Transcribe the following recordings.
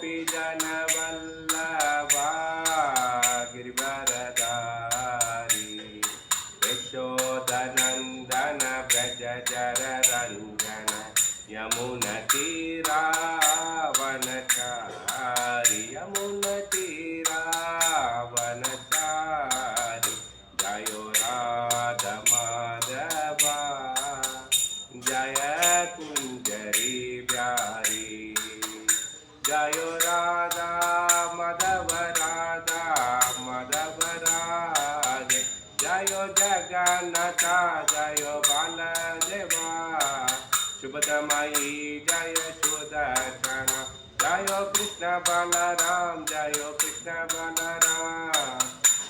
गोपी जनवल्लभा गिरिवरधारी यशोदनन्दन व्रज जर रञ्जन यमुनतीरावनचारि यमुनतीरावनचारि जयो राधा माधवा जय कुञ्जरी प्यारी जयो राधा माधव राधा माधव राधे जयो जगन्नाथ जयो बालदेवा शुभदमयी जय सुदर्शन जयो कृष्ण बलराम जयो कृष्ण बलराम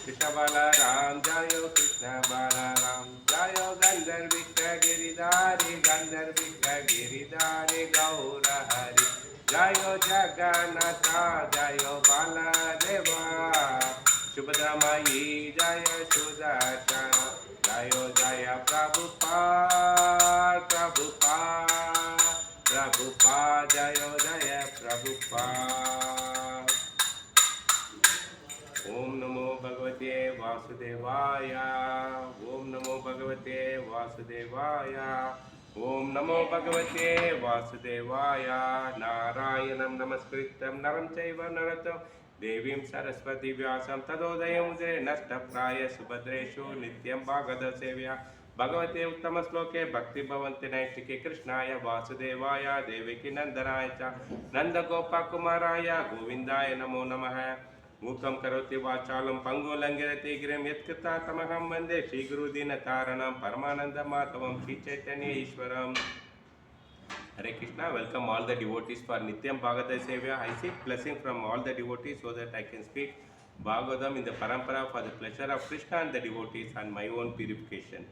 कृष्ण बलराम जयो कृष्ण बलराम जयो गंधर्विक गिरिधारी गंधर्विक गिरिधारी गौर हरि जयो जगन्नाथ जयो बालदेवा शुभदमयी जय सुदर्शन जयो जय प्रभुपाद प्रभुपाद प्रभुपाद जयो जय प्रभुपाद। ओम नमो भगवते वासुदेवाय ओम नमो भगवते वासुदेवाय ओम नमो भगवते वासुदेवाय नारायणं नमस्कृत्यं नरं चैव नरोत्तमं देवीं सरस्वती व्यासं तदोदयमुदे नष्टप्राय सुभद्रेषु नित्यं भागवत सेव्या भगवते उत्तम श्लोके भक्ति भवन्ति नैष्टिके कृष्णाय वासुदेवाय देवकी नंदनाय च नंदगोपकुमाराय गोविन्दाय नमो नमः। मूकं करोति वाचालं पंगुलंघयति गिरिं यत्कृता तमहं वन्दे श्रीगुरुदीनतारणं परमानन्दमाधवं Sri Chaitanya ईश्वरम्। Hare Krishna, welcome all the devotees for Nityam Bhagavata Sevya. I seek blessing from all the devotees so that I can speak Bhagavatam in the parampara for the pleasure of Krishna and the devotees and my own purification.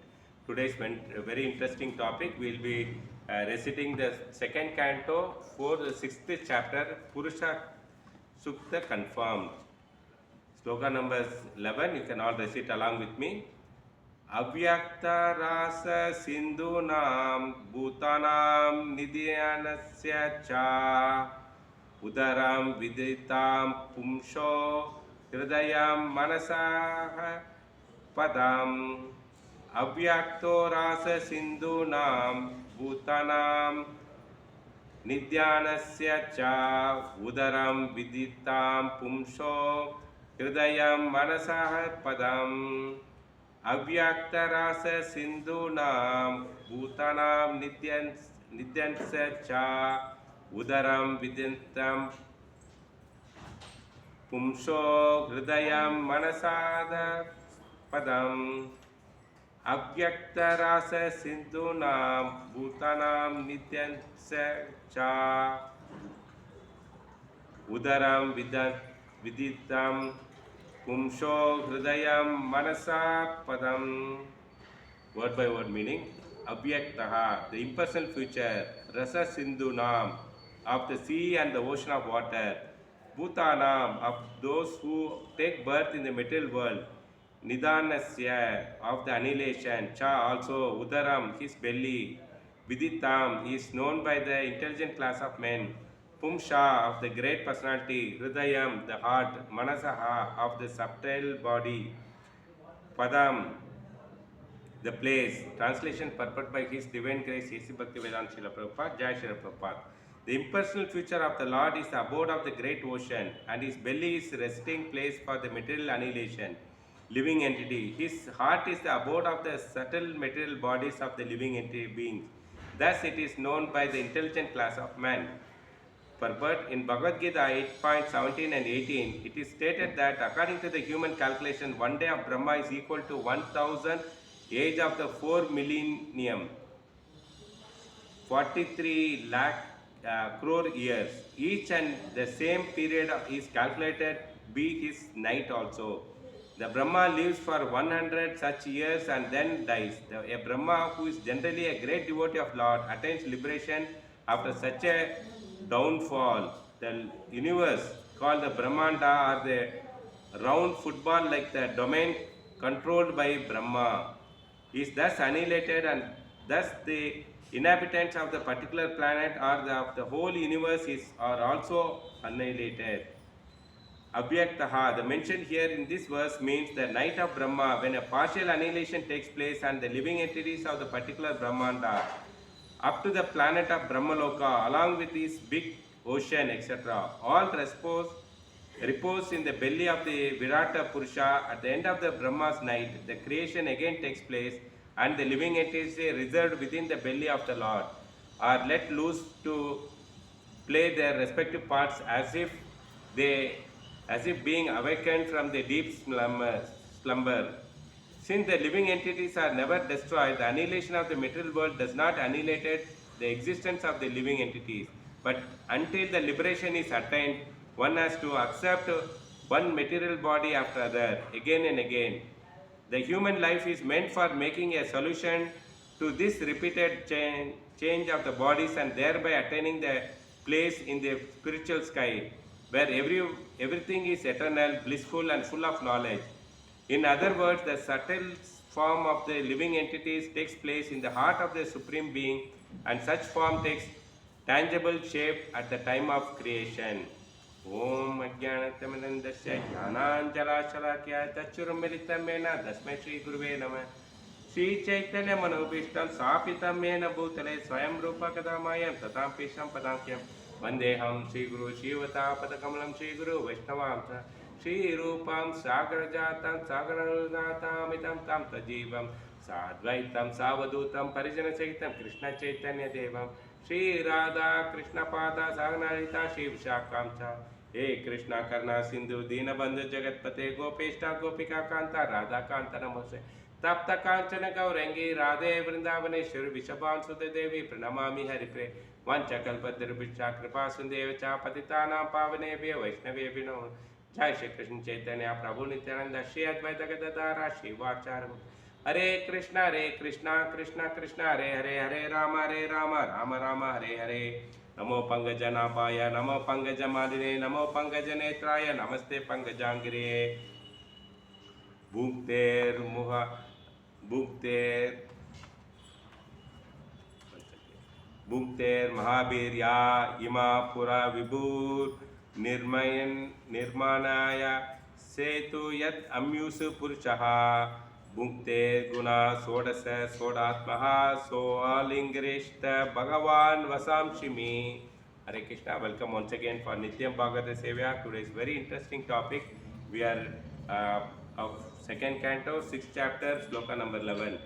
Today's very interesting topic. We will be reciting the second canto for the 6th chapter, Purusha Sukta confirmed. Sloka number 11, you can all recite along with me. अव्यक्ता रास सिंधूनां भूतानां निधनस्य च उदरं विदितां पुंसो हृदयं मनसः पदम् अव्यक्तो रास सिंधूनां भूतानां निधनस्य च उदरं विदितां पुंसो हृदयं मनसः पदम् अव्यक्तरास सिंधूनां भूतानां निध्यंस्य च उदरं विदितं पुंसो हृदयं मनसाद पदम् अव्यक्तरास सिंधूनां भूतानां निध्यंस्य च उदरं विदितं Pumsho Hridayam Manasa Padam. Word by word meaning. Avyaktaha, the impersonal future. Rasa Sindhunam, of the sea and the ocean of water. Bhutanam, of those who take birth in the material world. Nidhanasya, of the annihilation. Cha, also Udaram, his belly. Viditam, he is known by the intelligent class of men. Pumsha, of the great personality. Hridayam, the heart. Manasaha, of the subtle body. Padam, the place. Translation purport by His Divine Grace A.C. Bhaktivedanta Srila Prabhupada, Jai Srila Prabhupada. The impersonal future of the Lord is the abode of the great ocean, and his belly is resting place for the material annihilation, living entity. His heart is the abode of the subtle material bodies of the living entity beings. Thus it is known by the intelligent class of man. Purport, in Bhagavad Gita 8.17 and 18, it is stated that according to the human calculation, one day of Brahma is equal to 1000 age of the 4 millennium, 43 lakh crore years. Each and the same period is calculated be his night also. The Brahma lives for 100 such years and then dies. A Brahma who is generally a great devotee of Lord attains liberation after such a downfall. The universe called the Brahmanda or the round football like the domain controlled by Brahma is thus annihilated, and Thus, the inhabitants of the particular planet or of the whole universe are also annihilated. Avyaktaha, the mention here in this verse means the night of Brahma, when a partial annihilation takes place and the living entities of the particular Brahmanda up to the planet of Brahmaloka, along with its big ocean, etc., all repose in the belly of the Virata Purusha. At the end of the Brahma's night, the creation again takes place and the living entities reserved within the belly of the Lord are let loose to play their respective parts as if being awakened from the deep slumber. Since the living entities are never destroyed, the annihilation of the material world does not annihilate the existence of the living entities. But until the liberation is attained, one has to accept one material body after other, again and again. The human life is meant for making a solution to this repeated change of the bodies and thereby attaining the place in the spiritual sky where everything is eternal, blissful and full of knowledge. In other words, the subtle form of the living entities takes place in the heart of the Supreme Being, and such form takes tangible shape at the time of creation. Om Ajnanatamandasya Jnananjalashalakhya Tachurummilitam Mena Tasmai Shri Guruve Namah. Shri Chaitanya Manobhishtam Sapitam Mena Bhutale Swayam Rupa Kadamayam Tatam Pisham Padankyam Vandeham Shri Guru Shivata Padakamalam Shri Guru Vaishnavam Shri Rupam Sagarjatam Sagaranatam Tam Tajivam Sadvaitam Savadutam Parijana Saitam Krishna Chaitanya Devam Shri Radha Krishna Pada Saganarita Shri Vishakam He Krishna Karna Sindhu Dina Bandhu Jagatpate Gopeshta Gopika Kanta Radha Kanta Namose Tapta Kanchana Gaurangi Radhe Vrindavaneshwari Vishabhan Sudha Devi Pranamami Haripre Vanchakalpadrubhisha Kripa Sundevacha Patitanam Pavanebhya Vaishnavebhino Jai Shri Krishna Chaitanya Prabhu Nityananda Shri Advaita Gadadara Shri Vacharam Hare Krishna Krishna Krishna Hare Hare Rama Rama Rama Hare Hare Namo Pangajanapaya Namo Pangajamadine Namo Pangajanetraya Namaste Pangajangire Bhukter Mahabirya Ima Pura Vibhur Nirmanaya Setu Yat Amyusu Purushaha Bhukte Guna Sodasa Sodatmaha Soalingirishta Bhagavan Vasamshimi. Hare Krishna, welcome once again for Nityam Bhagavata Sevya. Today's very interesting topic. We are of second canto, 6th chapter, sloka number 11.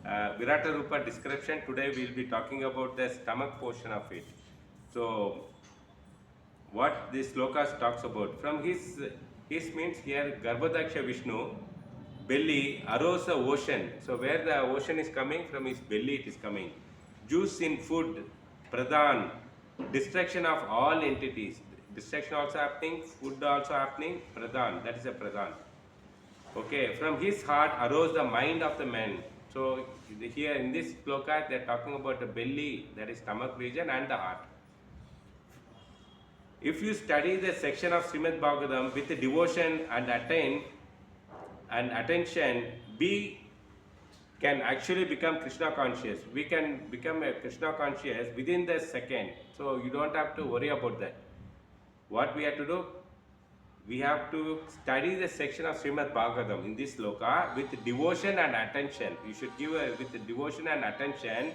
Virata Rupa description. Today we will be talking about the stomach portion of it. So, what this sloka talks about? From his means here, Garbhadaksha Vishnu, belly arose the ocean. So, where the ocean is coming, from his belly it is coming. Juice in food, pradhan, destruction of all entities. Destruction also happening, food also happening, pradhan, that is a pradhan. Okay, from his heart arose the mind of the man. So here in this sloka they are talking about the belly, that is stomach region, and the heart. If you study the section of Srimad Bhagavatam with devotion and attention, we can actually become Krishna conscious. We can become a Krishna conscious within the second. So you don't have to worry about that. What we have to do? We have to study the section of Srimad Bhagavatam in this sloka with devotion and attention. You should give with devotion and attention.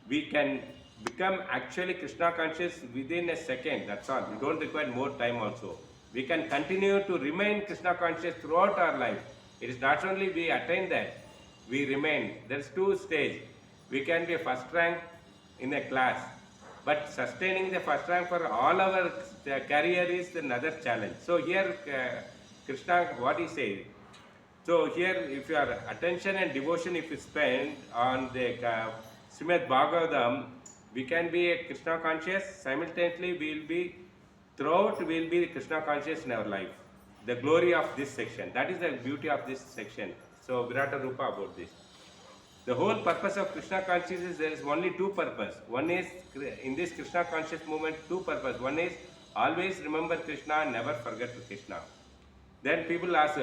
We can become actually Krishna conscious within a second. That's all. We don't require more time also. We can continue to remain Krishna conscious throughout our life. It is not only we attain that, we remain. There's two stages. We can be first rank in a class, but sustaining the first rank for all our career is another challenge. So here Krishna, what he says. So here if your attention and devotion if you spend on the Srimad Bhagavatam, we can be a Krishna conscious, simultaneously we will be Krishna conscious in our life. The glory of this section, that is the beauty of this section. So Virata Rupa about this. The whole purpose of Krishna consciousness, there is only two purpose. One is, in this Krishna conscious movement, two purpose. One is, always remember Krishna, never forget Krishna. Then people ask,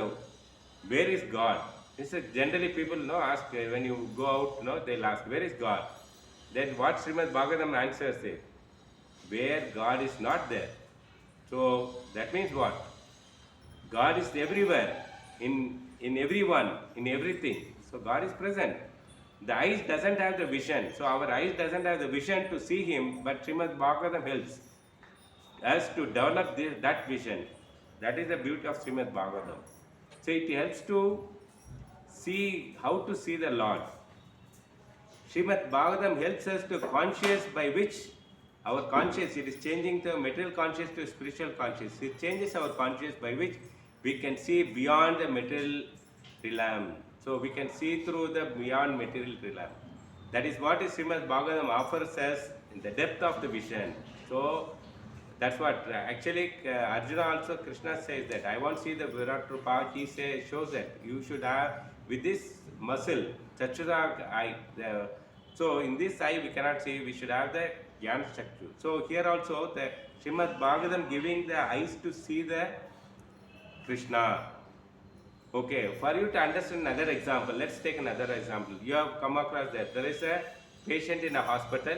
where is God? This is generally people ask when you go out, they'll ask, where is God? Then what Srimad Bhagavatam answers is, where God is not there. So that means what? God is everywhere, in everyone, in everything. So God is present. The eyes doesn't have the vision. So our eyes doesn't have the vision to see Him, but Srimad Bhagavatam helps us to develop that vision. That is the beauty of Srimad Bhagavatam. So it helps to see how to see the Lord. Srimad Bhagavatam helps us to conscious by which our conscious, it is changing the material conscious to spiritual conscious. It changes our conscious by which we can see beyond the material realm. So we can see through the beyond material realm. That is what is Srimad Bhagavatam offers us in the depth of the vision. So that's what actually Arjuna also, Krishna says that I want to see the Virat Rupa. He shows that you should have with this muscle, Chachura eye. So in this eye we cannot see, we should have the Jnana Chaktu. So here also the Srimad Bhagavatam giving the eyes to see the Krishna. Okay, for you to understand another example, let's take another example. You have come across that there is a patient in a hospital,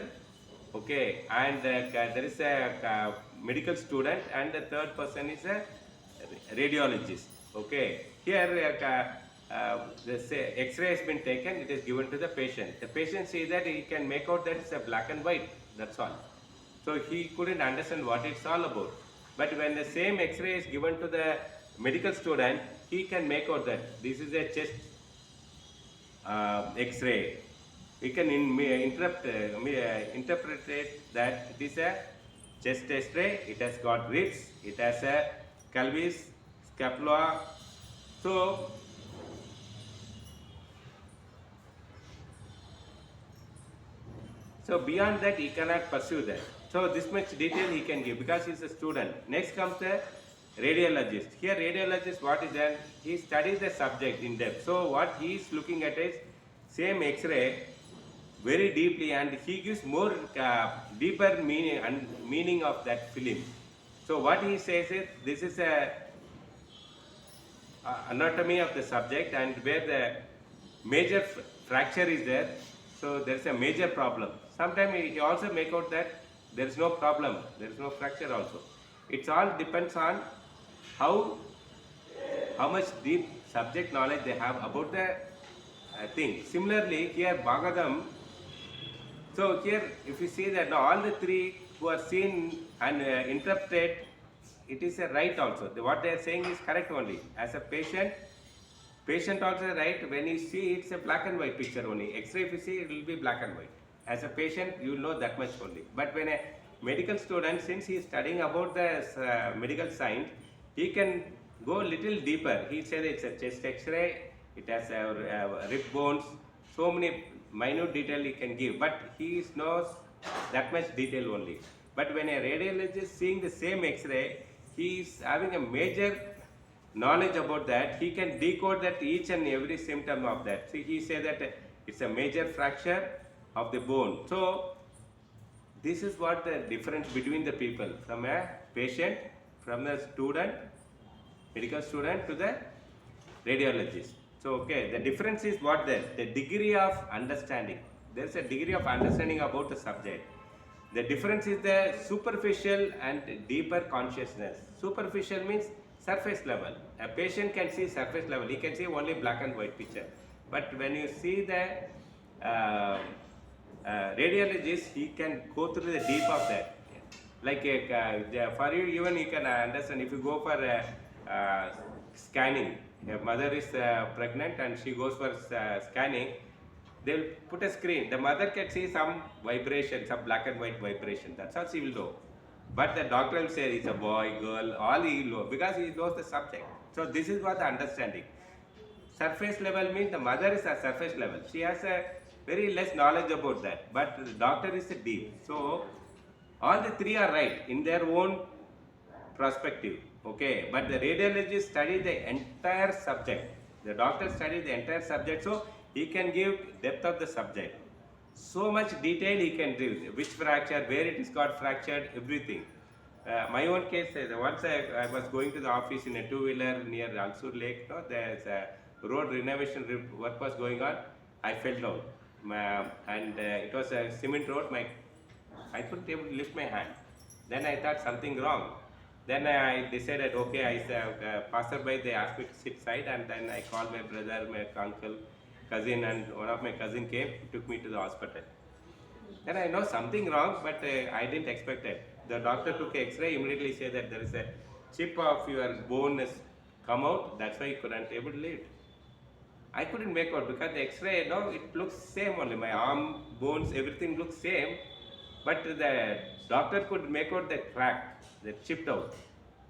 okay, and there is a medical student, and the third person is a radiologist. Okay, here the X-ray has been taken, it is given to the patient. The patient sees that he can make out that it's a black and white, that's all. So he couldn't understand what it's all about. But when the same X-ray is given to the medical student, he can make out that this is a chest X-ray. We can interpret it that it is a chest X-ray. It has got ribs. It has a pelvis, scapula. So beyond that, he cannot pursue that. So this much detail he can give because he is a student. Next comes the radiologist. Here radiologist, what is that? He studies the subject in depth. So what he is looking at is same X-ray very deeply, and he gives more deeper meaning of that film. So what he says is this is a anatomy of the subject, and where the major fracture is there. So there is a major problem. Sometimes he also make out that there is no problem, there is no fracture also. It all depends on how much deep subject knowledge they have about the thing. Similarly, here Bhagavatam, so here if you see that now all the three who are seen and interpreted, it is a right also. What they are saying is correct only. As a patient also right, when you see it's a black and white picture only. X-ray if you see, it will be black and white. As a patient, you will know that much only. But when a medical student, since he is studying about the medical science, he can go little deeper. He said it's a chest X-ray, it has rib bones, so many minute detail he can give, but he knows that much detail only. But when a radiologist seeing the same X-ray, he is having a major knowledge about that. He can decode that each and every symptom of that. See, he said that it's a major fracture of the bone. So this is what the difference between the people, from a patient, from the student, medical student to the radiologist. So okay, the difference is what the degree of understanding. There is a degree of understanding about the subject. The difference is the superficial and deeper consciousness. Superficial means surface level. A patient can see surface level. He can see only black and white picture. But when you see the radiologist, he can go through the deep of that. Like for you, even you can understand if you go for scanning. Your mother is pregnant and she goes for scanning. They will put a screen. The mother can see some vibration, some black and white vibration. That's all she will know. But the doctor will say it's a boy, girl, all he will know because he knows the subject. So this is what the understanding. Surface level means the mother is a surface level. She has a very less knowledge about that. But the doctor is a deep. So all the three are right in their own perspective. Okay, but the radiologist studies the entire subject. The doctor studies the entire subject, so he can give depth of the subject. So much detail he can give. Which fracture, where it is got fractured, everything. My own case, once I was going to the office in a two-wheeler near Alsur Lake. There's road renovation work was going on. I fell down, and it was a cement road. I couldn't able to lift my hand. Then I thought something wrong. Then I decided, okay, I passerby, they asked me to sit side, and then I called my brother, my uncle, cousin, and one of my cousin came, took me to the hospital. Then I know something wrong, but I didn't expect it. The doctor took X-ray, immediately said that there is a chip of your bone has come out, that's why you couldn't able to live. I couldn't make out because the X-ray, it looks same only. My arm, bones, everything looks same, but the doctor could make out the crack, the chipped out.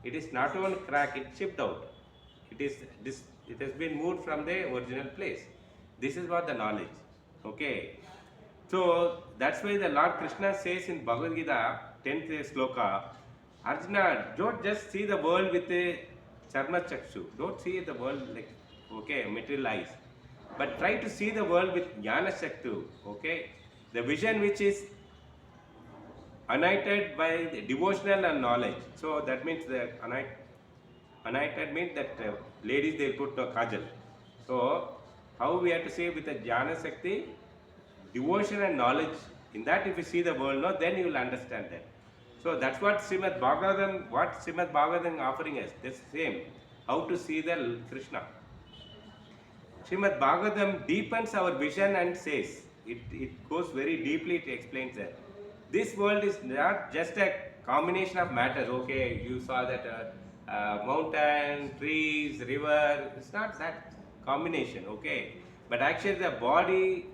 It is not only crack, it chipped out. It has been moved from the original place. This is what the knowledge. Okay. So that's why the Lord Krishna says in Bhagavad Gita, 10th sloka, Arjuna, don't just see the world with a charma chakshu. Don't see the world like, okay, material eyes. But try to see the world with jnana shaktu, okay? The vision which is united by the devotional and knowledge. So that means the united means that ladies, they put kajal. So how we have to say with the jnana shakti? Devotion and knowledge. In that, if you see the world, then you will understand that. So that's what Srimad Bhagavatam offering us. That's the same. How to see the Krishna. Srimad Bhagavatam deepens our vision and says, it goes very deeply, it explains that. This world is not just a combination of matters. Okay, you saw that mountain, trees, river. It's not that combination, okay. But actually the body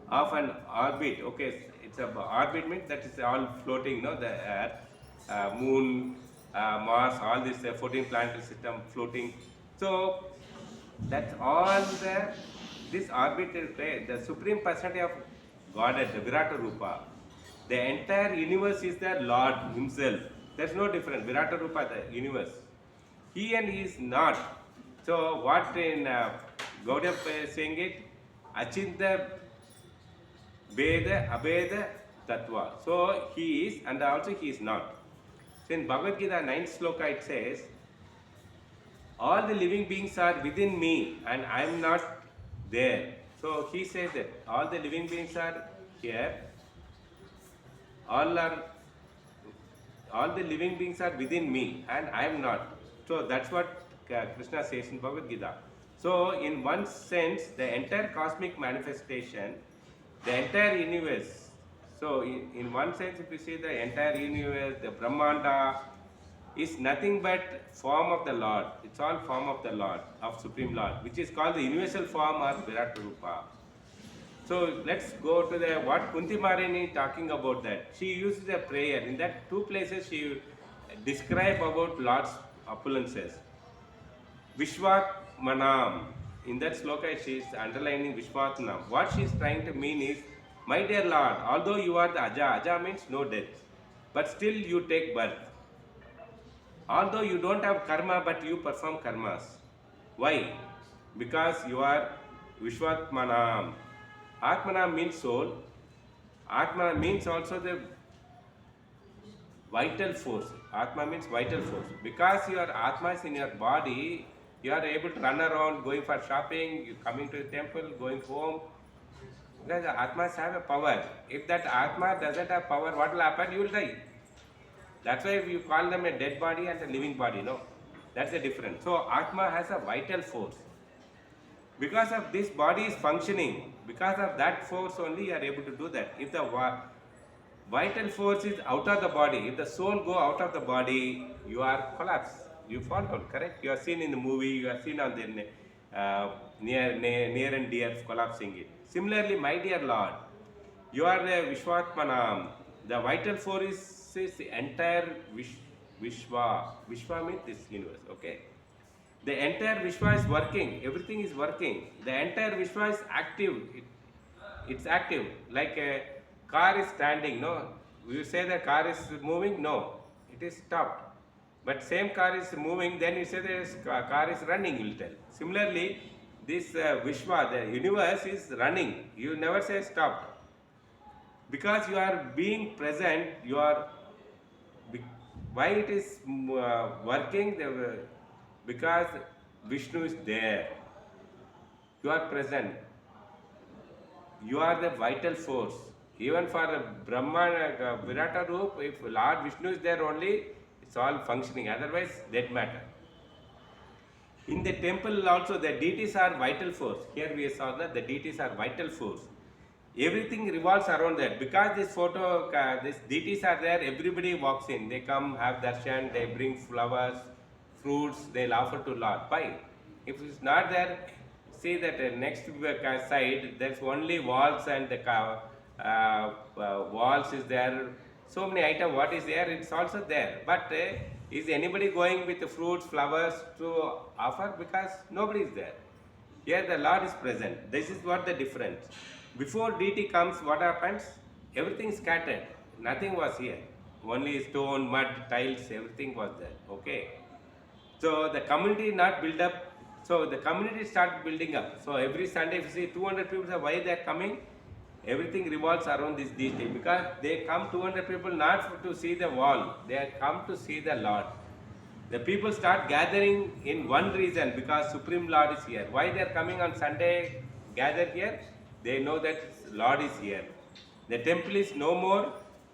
of an orbit, okay, it's a orbit means that is all floating, the Earth, Moon, Mars, all this 14 planetary system floating. So that's all this orbital play, the supreme personality of Godhead, the Virata Rupa. The entire universe is the Lord Himself. There's no difference. Virata Rupa, the universe. He and He is not. So what in Gaudiya is saying it, Achinta Veda, Abeda, Tattva. So He is and also He is not. So in Bhagavad Gita 9th sloka it says, all the living beings are within me and I am not there. So He says that all the living beings are here, all the living beings are within me and I am not. So that's what Krishna says in Bhagavad Gita. So in one sense, the entire cosmic manifestation, the entire universe. So in one sense, if you see the entire universe, the Brahmanda is nothing but form of the Lord. It's all form of the Lord, of Supreme Lord, which is called the universal form or Virata Rupa. So let's go to the what Kunti Maharani talking about that. She uses a prayer. In that two places she describe about Lord's opulences. Vishwat Manam. In that sloka she is underlining Vishwat Manam. What she is trying to mean is, my dear Lord, although you are the Aja, Aja means no death, but still you take birth. Although you don't have karma, but you perform karmas. Why? Because you are Vishwat Manam. Atmana means soul. Atma means also the vital force. Atma means vital force. Because your Atma is in your body, you are able to run around, going for shopping, you coming to the temple, going home. Because the Atmas have a power. If that Atma doesn't have power, what will happen? You will die. That's why you call them a dead body and a living body, no? That's the difference. So Atma has a vital force. Because of this body is functioning, because of that force only you are able to do that. If the vital force is out of the body, if the soul go out of the body, you are collapsed. You fall down, correct? You are seen in the movie, you are seen on the near and dear collapsing it. Similarly, my dear Lord, you are the Vishwatmanam. The vital force is the entire Vishwa. Vishwa means this universe, okay? The entire Vishwa is working, everything is working. The entire Vishwa is active. It's active. Like a car is standing, no? You say the car is moving, no. It is stopped. But same car is moving, then you say the car is running, you will tell. Similarly, this Vishwa, the universe is running. You never say stop. Because you are being present, you are, why it is working? Because Vishnu is there. You are present. You are the vital force. Even for Brahma, Virata Roop, if Lord Vishnu is there only, it's all functioning. Otherwise, dead matter. In the temple also, the deities are vital force. Here we saw that the deities are vital force. Everything revolves around that. Because this photo, these deities are there, everybody walks in. They come, have darshan, they bring flowers, fruits, they'll offer to Lord. Why? If it's not there, see that next side, there's only walls and the walls is there. So many items, what is there, it's also there. But is anybody going with the fruits, flowers to offer? Because nobody is there. Here the Lord is present. This is what the difference. Before deity comes, what happens? Everything scattered. Nothing was here. Only stone, mud, tiles, everything was there. Okay. So the community not build up. So the community start building up. So every Sunday, if you see 200 people, why they are coming? Everything revolves around this deity. Because they come 200 people not to see the wall. They come to see the Lord. The people start gathering in one reason, because Supreme Lord is here. Why they are coming on Sunday, gather here? They know that Lord is here. The temple is no more.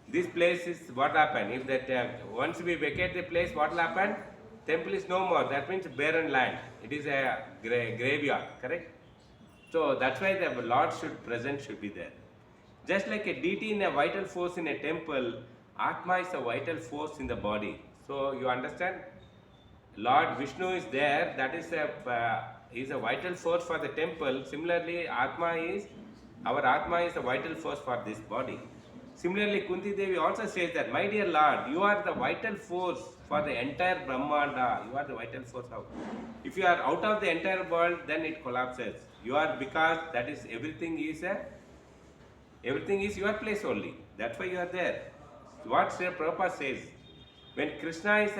This place is what happened. If that once we vacate the place, what will happen? Temple is no more. That means barren land. It is a graveyard, correct? So that's why the Lord should be there. Just like a deity in a vital force in a temple, Atma is a vital force in the body. So you understand? Lord Vishnu is there. That is a vital force for the temple. Similarly, our Atma is a vital force for this body. Similarly, Kunti Devi also says that, my dear Lord, you are the vital force for the entire Brahmanda. You are the vital force out. If you are out of the entire world, then it collapses. You are, because that is everything is your place only. That's why you are there. What Sri Prabhupada says, when Krishna is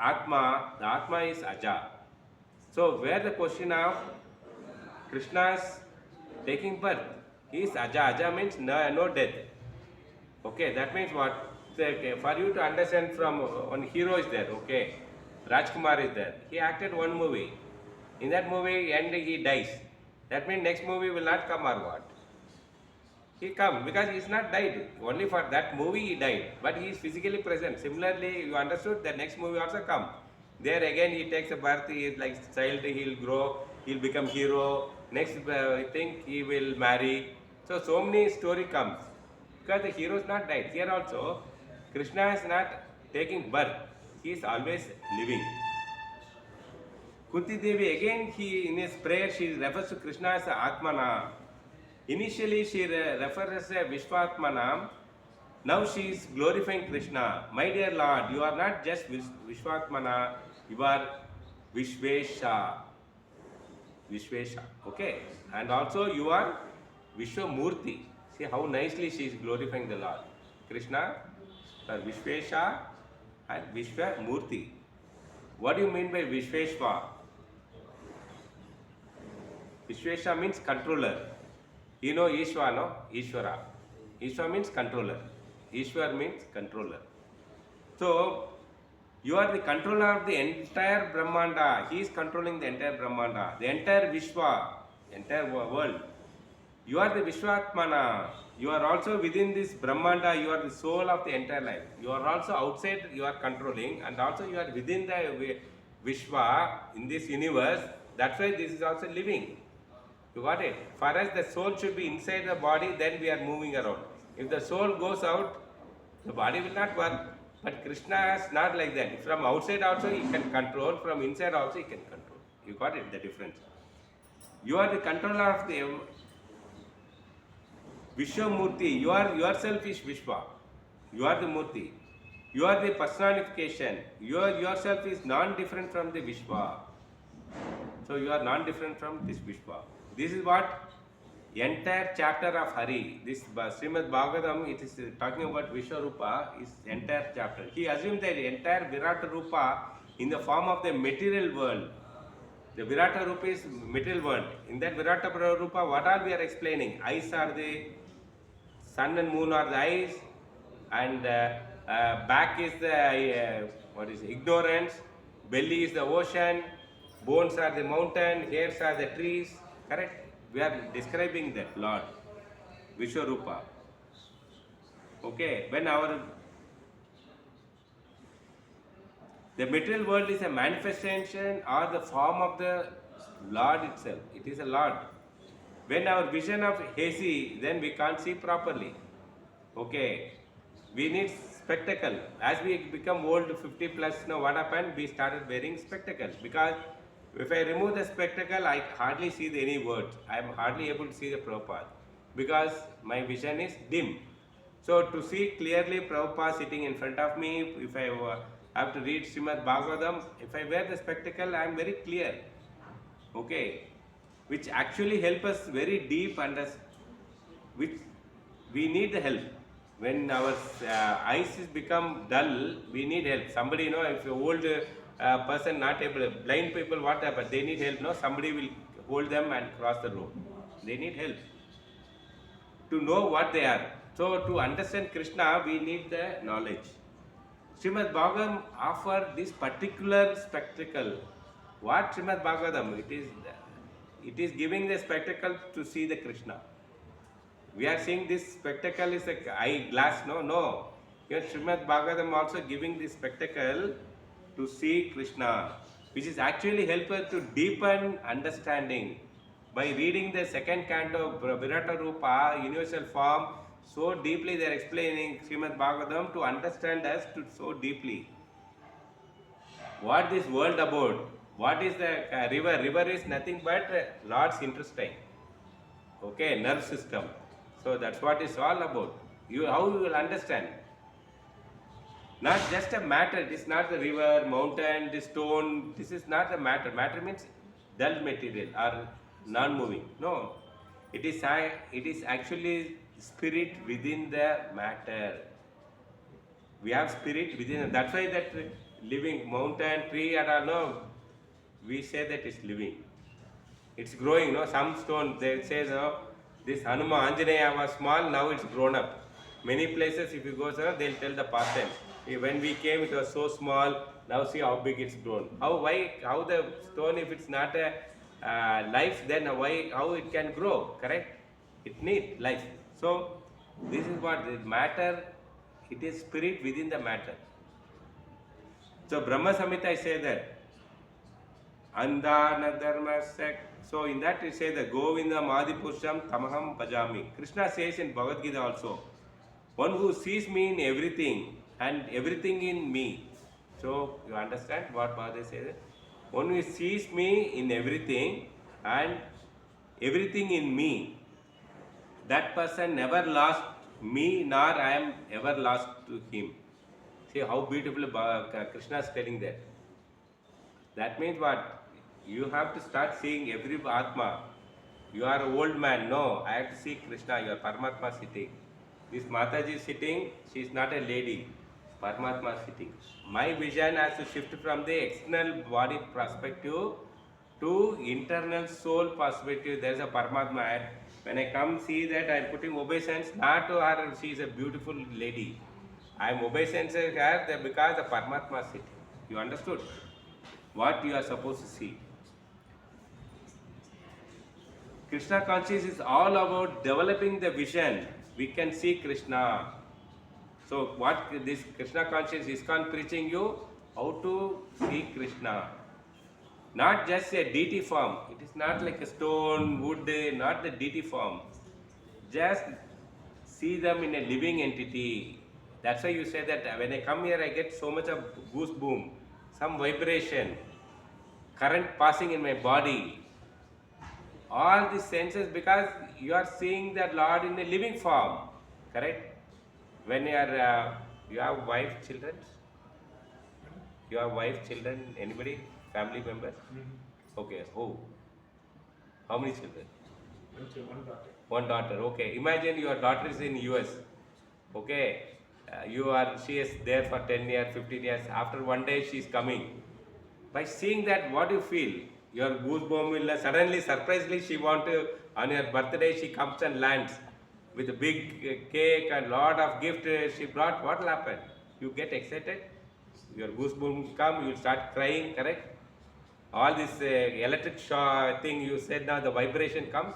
Atma, the Atma is Aja. So where the question of Krishna's taking birth, he is Aja. Aja means no death. Okay, that means what? Okay, for you to understand, from one hero is there, okay, Rajkumar is there. He acted one movie. In that movie, and he dies. That means next movie will not come or what? He come because he is not died. Only for that movie he died, but he is physically present. Similarly, you understood, the next movie also come. There again he takes a birth. He is like child. He will grow. He will become hero. Next, I think he will marry. So many story comes because the hero is not died. Here also, Krishna is not taking birth. He is always living. Kunti Devi again, in his prayer, she refers to Krishna as Atmana. Initially, she refers as Vishwatmanam. Now she is glorifying Krishna. My dear Lord, you are not just Vishwatmana, you are Vishvesha. Vishvesha, okay? And also you are Vishwamurti. See how nicely she is glorifying the Lord. Krishna, Vishvesha and Vishwamurti. What do you mean by Vishveshwa? Vishvesha means controller. You know Ishwa, no? Ishwara. Ishwa means controller. Ishwar means controller. So, you are the controller of the entire Brahmanda. He is controlling the entire Brahmanda, the entire Vishwa, entire world. You are the Vishwatmana. You are also within this Brahmanda. You are the soul of the entire life. You are also outside, you are controlling, and also you are within the Vishwa, in this universe. That's why this is also living. You got it? For us, the soul should be inside the body, then we are moving around. If the soul goes out, the body will not work. But Krishna is not like that. From outside also he can control, from inside also he can control. You got it, the difference. You are the controller of the Vishwamurti. You are yourself is Vishwa. You are the Murti. You are the personification. Yourself is non-different from the Vishwa. So you are non-different from this Vishwa. This is what entire chapter of Hari, this Srimad Bhagavatam, it is talking about Vishwarupa, is entire chapter. He assumed that the entire Virata Rupa in the form of the material world. The Virata Rupa is material world. In that Virata Rupa, what all we are explaining? Eyes are the sun and moon are the eyes, and back is the ignorance, belly is the ocean, bones are the mountain, hairs are the trees. Correct? We are describing that Lord, Vishwarupa. Okay, when the material world is a manifestation or the form of the Lord itself. It is a Lord. When our vision of hazy, then we can't see properly. Okay, we need spectacle. As we become old, 50 plus, now what happened? We started wearing spectacles, because if I remove the spectacle, I hardly see any words. I am hardly able to see the Prabhupada, because my vision is dim. So to see clearly Prabhupada sitting in front of me, if I have to read Srimad Bhagavatam, if I wear the spectacle, I am very clear. Okay, which actually help us very deep and which we need the help. When our eyes is become dull, we need help. Somebody, if a old person not able, blind people, what happen? They need help. No, somebody will hold them and cross the road. They need help to know what they are. So to understand Krishna, we need the knowledge. Srimad Bhagavatam offer this particular spectacle. What Srimad Bhagavatam? It is giving the spectacle to see the Krishna. We are seeing this spectacle is a eye glass. No. Here Srimad Bhagavatam also giving this spectacle to see Krishna, which is actually help us to deepen understanding. By reading the second canto, Virata Rupa, universal form, so deeply they are explaining Srimad Bhagavatam to understand us so deeply. What this world about? What is the river? River is nothing but Lord's intestine. Okay, nerve system. So that's what it's all about. How you will understand? Not just a matter. It is not the river, mountain, the stone. This is not a matter. Matter means dull material or non-moving. No, it is actually spirit within the matter. We have spirit within. That's why that living mountain, tree, and all. No, we say that it's living. It's growing. No, some stone they say no. This Hanuma Anjaneya was small, now it's grown up. Many places, if you go, sir, they'll tell the past time. When we came, it was so small. Now see how big it's grown. How the stone, if it's not a life, then how it can grow? Correct? It needs life. So this is what the matter. It is spirit within the matter. So Brahma Samhita, I say that. Andhana dharma sek. So in that it says that Govinda Madipurusham Tamaham Bhajami. Krishna says in Bhagavad Gita also, one who sees me in everything and everything in me. So you understand what Bhagavad says? One who sees me in everything and everything in me. That person never lost me, nor I am ever lost to him. See how beautifully Krishna is telling that. That means what? You have to start seeing every Atma. You are an old man. No, I have to see Krishna. You are Paramatma sitting. This Mataji is sitting. She is not a lady. Paramatma sitting. My vision has to shift from the external body perspective to internal soul perspective. There is a Paramatma. When I come see that, I am putting obeisance not to her. She is a beautiful lady. I am obeisance her because the Paramatma is sitting. You understood what you are supposed to see? Krishna consciousness is all about developing the vision. We can see Krishna. So what this Krishna consciousness ISKCON preaching you? How to see Krishna. Not just a deity form. It is not like a stone, wood, not the deity form. Just see them in a living entity. That's why you say that when I come here, I get so much of goosebumps, some vibration, current passing in my body. All these senses, because you are seeing that Lord in a living form. Correct? When you have wife, children? You have wife, children, anybody? Family members? Okay. Who? How many children? One daughter. One daughter. Okay. Imagine your daughter is in US. Okay. She is there for 10 years, 15 years. After one day she is coming. By seeing that, what do you feel? Your goosebump will suddenly, surprisingly, she want to, on your birthday, she comes and lands with a big cake and lot of gift she brought. What will happen? You get excited. Your goosebumps come. You will start crying. Correct? All this electric shock thing you said now, the vibration comes.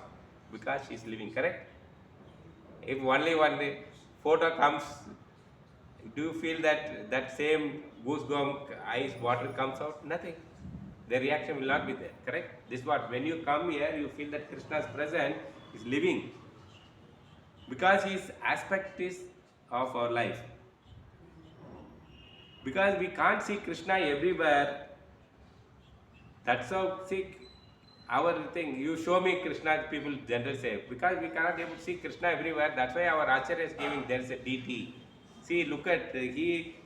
because she is living, correct? If only one photo comes, do you feel that same goosebump, eyes, water comes out? Nothing. The reaction will not be there, correct? This is what, when you come here, you feel that Krishna's present is living, because his aspect is of our life. Because we can't see Krishna everywhere. That's how, see, our thing, you show me Krishna, people generally say, because we cannot able to see Krishna everywhere, that's why our Acharya is giving, there is a DT. See, look at,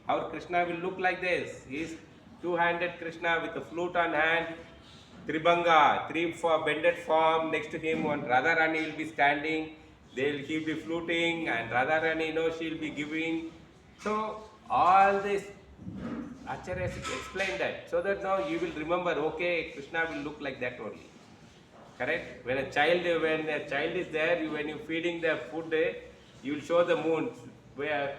our Krishna will look like this. He is two-handed Krishna with a flute on hand, Tribanga, bended form, next to him one Radharani will be standing, he'll be fluting, and Radharani, she'll be giving. So, all this Acharya explained that, so that now you will remember, okay, Krishna will look like that only. Correct? When a child is there, when you're feeding the food, you will show the moon. Where,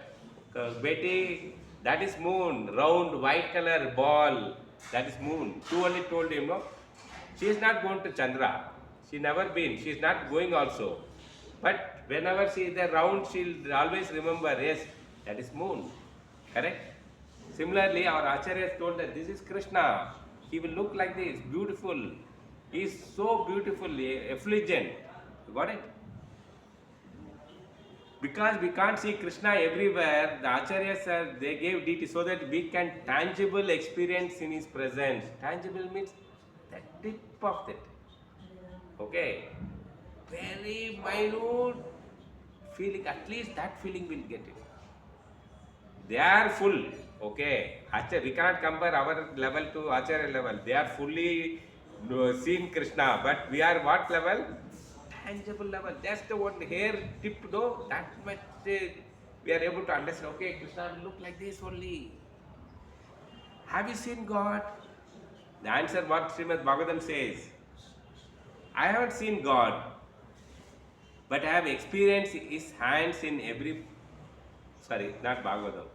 Betty, that is moon, round, white color ball, that is moon. You only told him, no? She is not going to Chandra. She never been. She is not going also. But whenever she is there round, she'll always remember, yes, that is moon. Correct? Similarly, our Acharya has told that this is Krishna. He will look like this, beautiful. He is so beautifully effulgent. You got it? Because we can't see Krishna everywhere, the Acharyas, they gave deity so that we can tangible experience in his presence. Tangible means the tip of that. Okay? Very minute feeling, at least that feeling will get it. They are full. Okay? We cannot compare our level to Acharya level. They are fully seeing Krishna, but we are what level? Tangible level. Just the one hair tip though, that much we are able to understand. Okay, Krishna will look like this only. Have you seen God? The answer what Srimad Bhagavatam says. I haven't seen God, but I have experienced his hands in every, sorry, not Bhagavatam.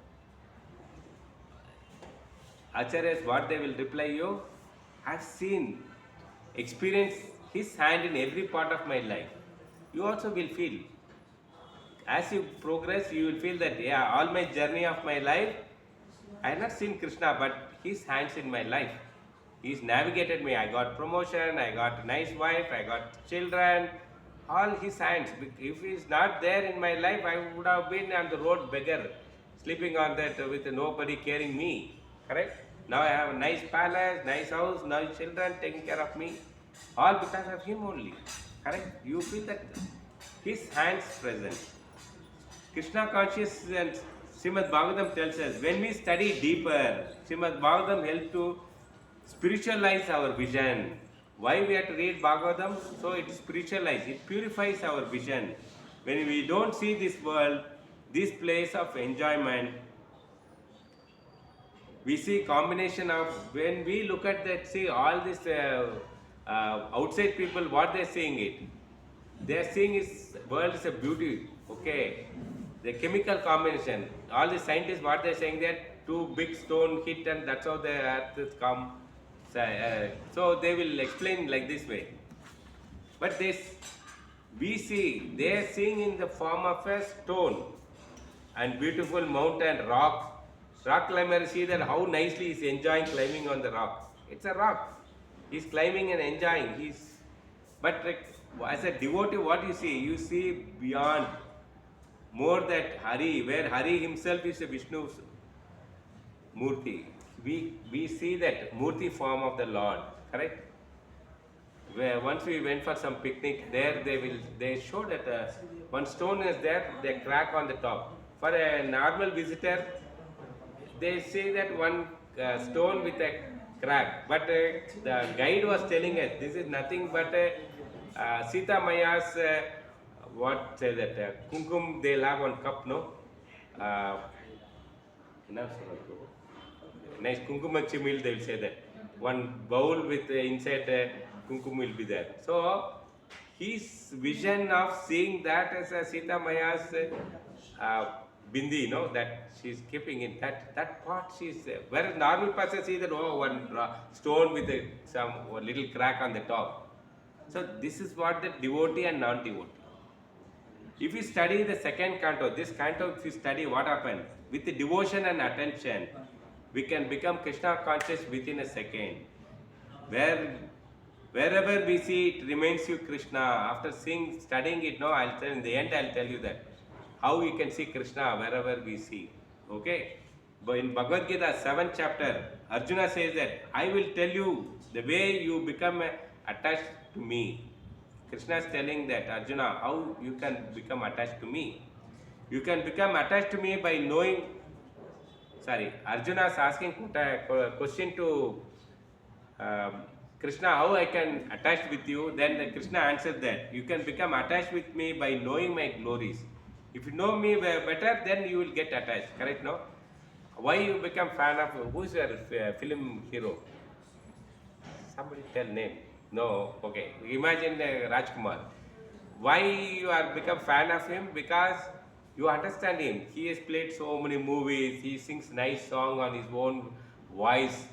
Acharyas, what they will reply you? I've seen, experienced his hand in every part of my life. You also will feel. As you progress, you will feel that, yeah, all my journey of my life, I have not seen Krishna, but his hands in my life. He's navigated me. I got promotion, I got a nice wife, I got children, all his hands. If he's not there in my life, I would have been on the road beggar, sleeping on that with nobody caring me. Correct? Now I have a nice palace, nice house, nice children taking care of me. All because of him only. Correct? You feel that his hands present. Krishna consciousness, Srimad Bhagavatam tells us, when we study deeper, Srimad Bhagavatam helps to spiritualize our vision. Why we have to read Bhagavatam? So it spiritualizes, it purifies our vision. When we don't see this world, this place of enjoyment, we see combination of, when we look at that, see all this outside people, what they're seeing it. They're seeing is world is a beauty, okay. The chemical combination, all the scientists, what they're saying that two big stone hit and that's how the earth has come. So they will explain like this way. But this, we see, they are seeing in the form of a stone and beautiful mountain, rock. Rock climber, see that how nicely he's enjoying climbing on the rock. It's a rock. He's climbing and enjoying. But as a devotee, what you see? You see beyond, more that Hari, where Hari himself is a Vishnu's Murti. We see that Murti form of the Lord, correct? Where once we went for some picnic, there they show that one stone is there, they crack on the top. For a normal visitor, they say that one stone with a crack, but the guide was telling us this is nothing but Sita Maya's what say that kumkum, they'll have one cup, no? Nice kumkum chimil, they will say that one bowl with inside kumkum will be there. So his vision of seeing that as a Sita Maya's bindi, that she's keeping in that part, she's whereas normal person see that one stone with some little crack on the top. So this is what the devotee and non-devotee. If you study the second canto, this canto, if you study what happened, with the devotion and attention, we can become Krishna conscious within a second. Wherever we see, it reminds you Krishna. After studying it, no, I'll tell in the end. I'll tell you that how you can see Krishna wherever we see. Okay, but in Bhagavad Gita 7th chapter, Arjuna says that I will tell you the way you become attached to me. Krishna is telling that Arjuna, how you can become attached to me. You can become attached to me by knowing. Sorry, Arjuna is asking a question to Krishna, how I can attach with you. Then Krishna answered that you can become attached with me by knowing my glories. If you know me better, then you will get attached. Correct? No? Why you become fan of who is your film hero? Somebody tell name. No. Okay. Imagine Rajkumar. Why you are become fan of him? Because you understand him. He has played so many movies. He sings nice song on his own voice,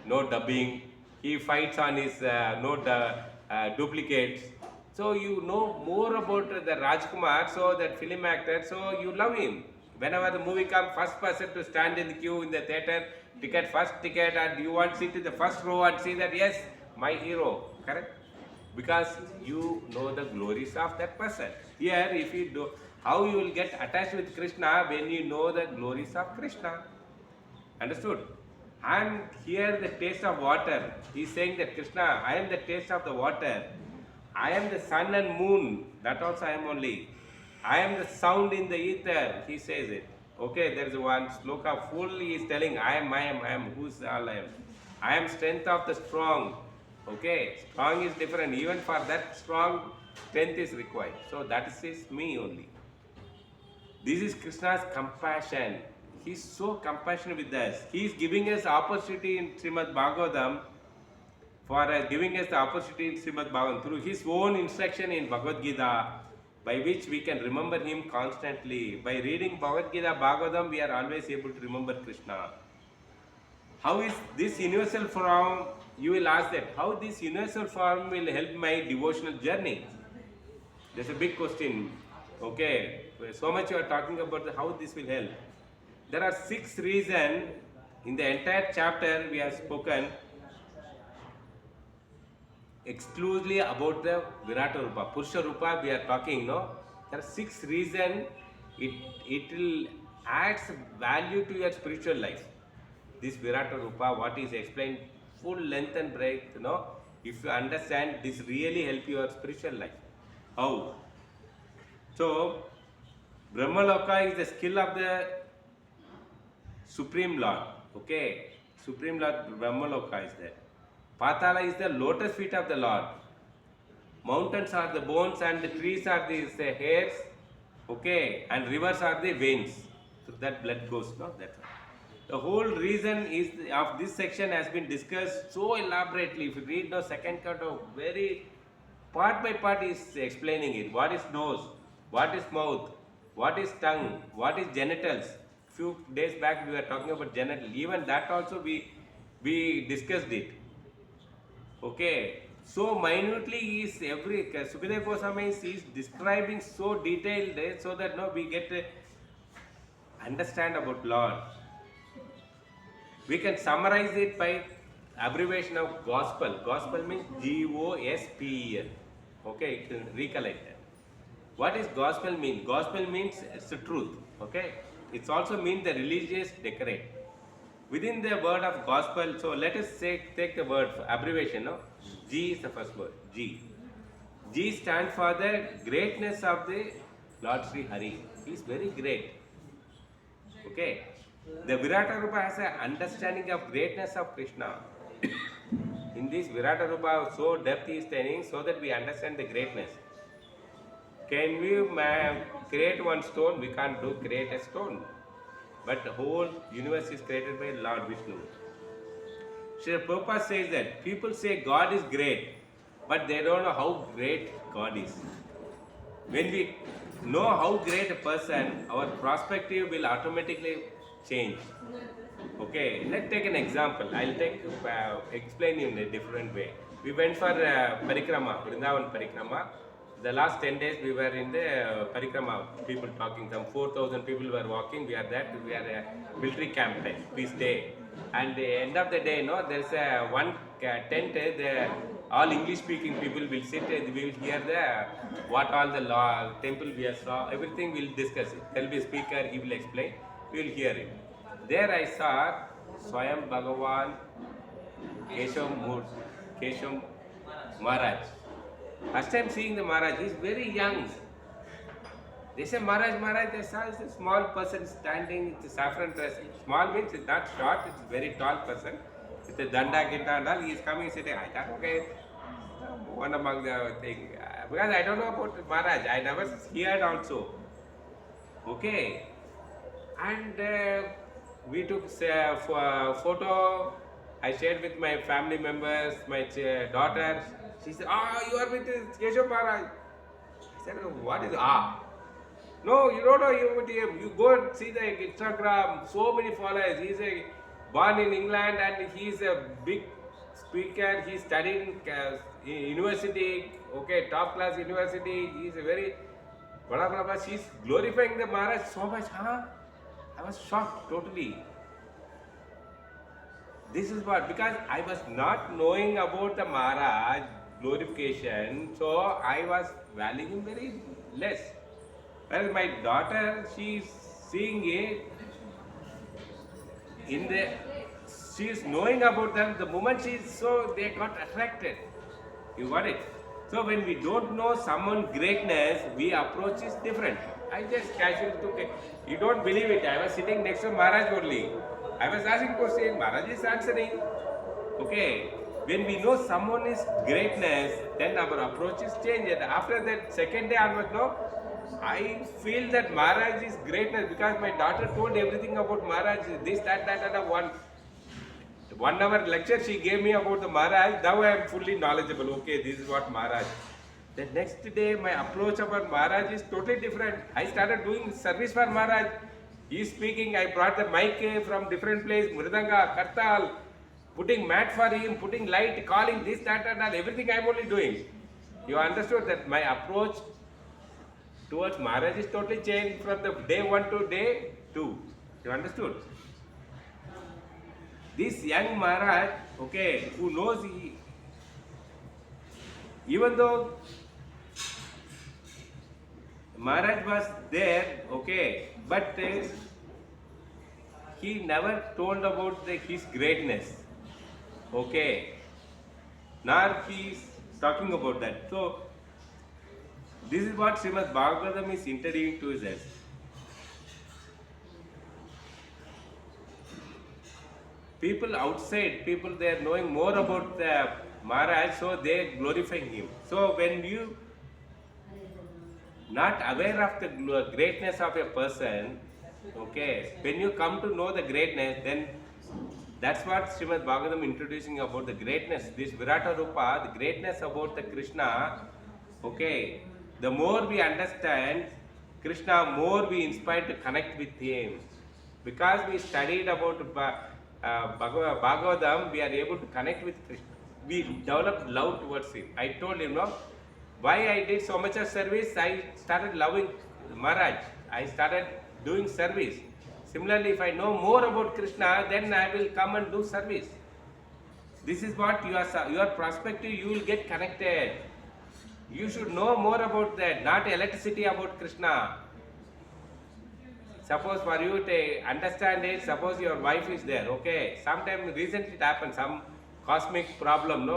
no dubbing. He fights on his duplicates. So you know more about the Rajkumar, so that film actor, so you love him. Whenever the movie comes, first person to stand in the queue in the theater, first ticket, and you want to sit in the first row and see that, yes, my hero, correct? Because you know the glories of that person. Here, if you do, how you will get attached with Krishna when you know the glories of Krishna. Understood? And here the taste of water. He is saying that Krishna, I am the taste of the water. I am the sun and moon. That also I am only. I am the sound in the ether. He says it. Okay, there is one sloka full. He is telling, I am. Who's all I am? I am strength of the strong. Okay, strong is different. Even for that strong, strength is required. So that is me only. This is Krishna's compassion. He is so compassionate with us. He is giving us opportunity in Srimad Bhagavatam for giving us the opportunity in Srimad Bhagavatam through his own instruction in Bhagavad Gita, by which we can remember him constantly. By reading Bhagavad Gita, Bhagavatam, we are always able to remember Krishna. How is this universal form? You will ask that. How this universal form will help my devotional journey? That's a big question. Okay, so much you are talking about how this will help. There are 6 reasons in the entire chapter we have spoken exclusively about the Virata Rupa. Purusha Rupa we are talking, no? There are 6 reasons it will adds value to your spiritual life. This Virata Rupa, what is explained full length and breadth, if you understand, this really help your spiritual life. How? So, Brahmaloka is the skill of the Supreme Lord. Okay, Supreme Lord Brahmaloka is there. Patala is the lotus feet of the Lord. Mountains are the bones and the trees are the hairs. Okay, and rivers are the veins. So that blood goes, no? That's all. The whole reason of this section has been discussed so elaborately. If you read the second canto, very part by part is explaining it. What is nose? What is mouth? What is tongue? What is genitals? Few days back we were talking about genital. Even that also we discussed it. Okay, so minutely is Sukadeva Goswami is describing so detailed so that we get to understand about Lord. We can summarize it by abbreviation of gospel. Gospel means Gospel. Okay, you can recollect that. What is gospel mean? Gospel means it's the truth. Okay, it also means the religious decorate. Within the word of gospel, so let us take the word for abbreviation. G is the first word. G. G stands for the greatness of the Lord Sri Hari. He is very great. Okay. The Virata Rupa has an understanding of greatness of Krishna. In this Virata Rupa, so depth he is telling so that we understand the greatness. Can we create one stone? We can't create a stone. But the whole universe is created by Lord Vishnu. Srila Prabhupada says that people say God is great, but they don't know how great God is. When we know how great a person, our perspective will automatically change. Okay, let's take an example. I'll explain in a different way. We went for Parikrama, Vrindavan Parikrama. The last 10 days we were in the Parikrama, people talking, some 4,000 people were walking, we are there, we are a military camp time, peace day. And the end of the day, there's one tent, all English speaking people will sit, we will hear what all the law, temple we saw, everything we'll discuss it. There will be a speaker, he will explain, we will hear it. There I saw Swayam Bhagavan Keshav Maharaj. First time seeing the Maharaj, he is very young. They say Maharaj, they saw a small person standing with a saffron dress. Small means it's not short, it's a very tall person. With a danda, gita and all, he is coming sitting. I thought, okay, one among the thing. Because I don't know about Maharaj, I never heard also. Okay. And we took a photo. I shared with my family members, my daughter. She said, you are with Keshav Maharaj. I said, what is No, you don't know you go and see the Instagram, so many followers. He's born in England and he's a big speaker. He studied in university, okay, top class university. He's a very blah blah blah. She's glorifying the Maharaj so much, I was shocked totally. This is what, because I was not knowing about the Maharaj glorification, so I was valuing him very less. Well, my daughter, she is seeing it she is knowing about them. The moment she is they got attracted. You got it? So when we don't know someone's greatness, we approach is different. I just casually took it. You don't believe it. I was sitting next to Maharaj only. I was asking question, Maharaj is answering. Okay. When we know someone is greatness, then our approach is changed. After that second day onwards, I feel that Maharaj is greatness because my daughter told everything about Maharaj, this, that, one hour lecture she gave me about the Maharaj. Now I am fully knowledgeable. Okay, this is what Maharaj. The next day my approach about Maharaj is totally different. I started doing service for Maharaj. He is speaking, I brought the mic from different place, Mridanga, Kartal, putting mat for him, putting light, calling this, that and all, everything I am only doing. You understood that my approach towards Maharaj is totally changed from the day 1 to day 2. You understood? This young Maharaj, okay, who knows even though Maharaj was there, okay, but he never told about his greatness, okay, nor he is talking about that. So, this is what Srimad Bhagavatam is introducing to us. People outside, they are knowing more about the Maharaj, so they are glorifying him. So when you not aware of the greatness of a person, okay, when you come to know the greatness, then that's what Srimad Bhagavatam introducing about the greatness. This Virata Rupa, the greatness about the Krishna, okay, the more we understand Krishna, more we inspired to connect with him. Because we studied about Bhagavatam, we are able to connect with Krishna. We develop love towards him. I told him, why I did so much of service, I started loving Maharaj. I started doing service. Similarly, if I know more about Krishna, then I will come and do service. This is what your perspective, you will get connected. You should know more about that, not electricity about Krishna. Suppose for you to understand it, suppose your wife is there, okay. Sometimes recently it happened, some cosmic problem,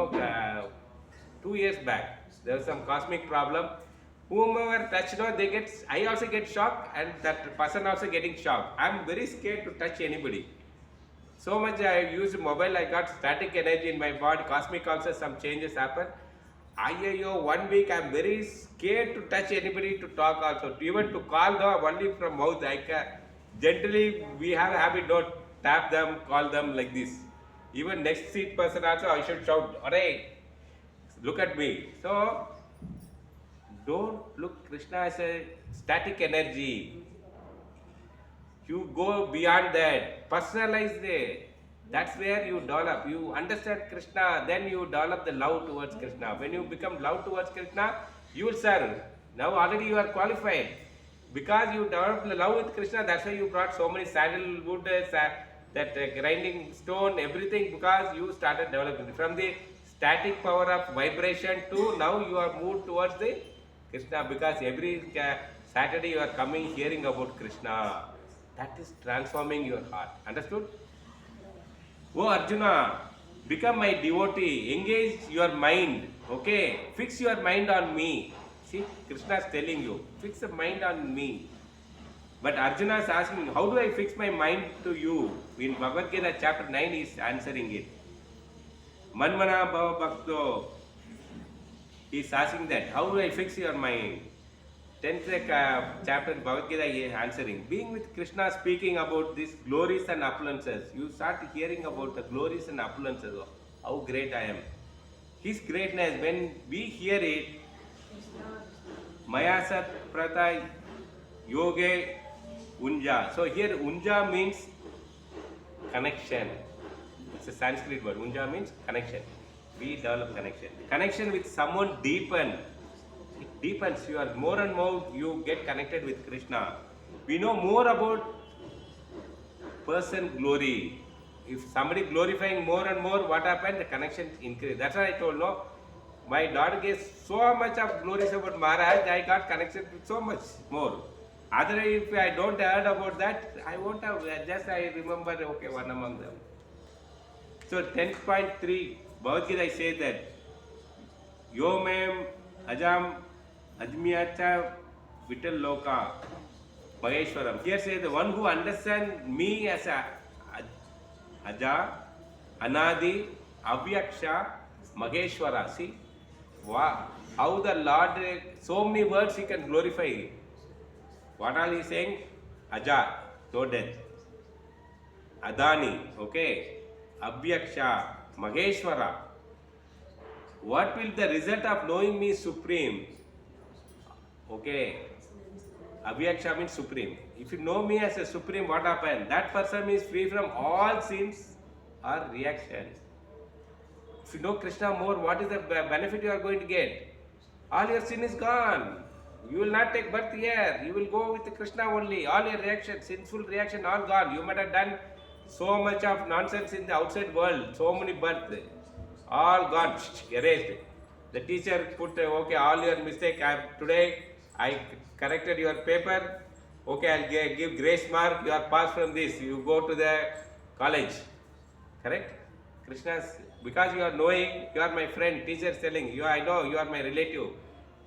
2 years back. There was some cosmic problem. Whomever touched, I also get shocked and that person also getting shocked. I am very scared to touch anybody. So much I used mobile, I got static energy in my body, cosmic also some changes happen. 1 week I am very scared to touch anybody, to talk also. Even to call only from mouth. Gently we have a habit, don't tap them, call them like this. Even next seat person also I should shout, "Alright, look at me." So don't look Krishna as a static energy. You go beyond that. Personalize it. That's where you develop. You understand Krishna, then you develop the love towards Krishna. When you become love towards Krishna, you will serve. Now already you are qualified. Because you developed the love with Krishna, that's why you brought so many sandalwood, that grinding stone, everything, because you started developing. From the static power of vibration to now you are moved towards the Krishna, because every Saturday you are coming hearing about Krishna. That is transforming your heart. Understood? Oh Arjuna, become my devotee, engage your mind, okay? Fix your mind on me. See, Krishna is telling you, fix the mind on me. But Arjuna is asking, how do I fix my mind to you? In Bhagavad Gita chapter 9, he is answering it. Manmana Bhava Bhakto, he is asking that, how do I fix your mind? 10th chapter Bhagavad Gita, he is answering. Being with Krishna speaking about these glories and opulences, you start hearing about the glories and opulences, how great I am. His greatness, when we hear it, Mayasat Prata Yoge Unja. So here Unja means connection. It's a Sanskrit word. Unja means connection. We develop connection. Connection with someone deepens. It deepens. You are more and more you get connected with Krishna. We know more about person glory. If somebody glorifying more and more, what happened? The connection increase. That's why I told no. My daughter gave so much of glories about Maharaj, I got connected with so much more. Otherwise, if I don't heard about that, I won't have. Just I remember, okay, one among them. So 10.3, Bhagavad Gita says that Yo mem ajam ajmiyacha vital loka Maheshwaram. Here says the one who understands me as a Aja, Anadi, Abhyaksha, Maheshwara. See, wow, how the Lord, so many words he can glorify. What all he is saying? Aja, no death. Adani, okay. Abhyaksha, Maheshwara. What will the result of knowing me supreme? Okay. Abhyaksha means supreme. If you know me as a supreme, what happened? That person is free from all sins or reactions. If you know Krishna more, what is the benefit you are going to get? All your sin is gone. You will not take birth here. You will go with Krishna only. All your reactions, sinful reaction, all gone. You might have done so much of nonsense in the outside world, so many births, all gone, erased. The teacher put, okay, all your mistake. Today I corrected your paper. Okay, I'll give grace mark. You are passed from this. You go to the college. Correct? Krishna's, because you are knowing, you are my friend. Teacher is telling you, I know you are my relative.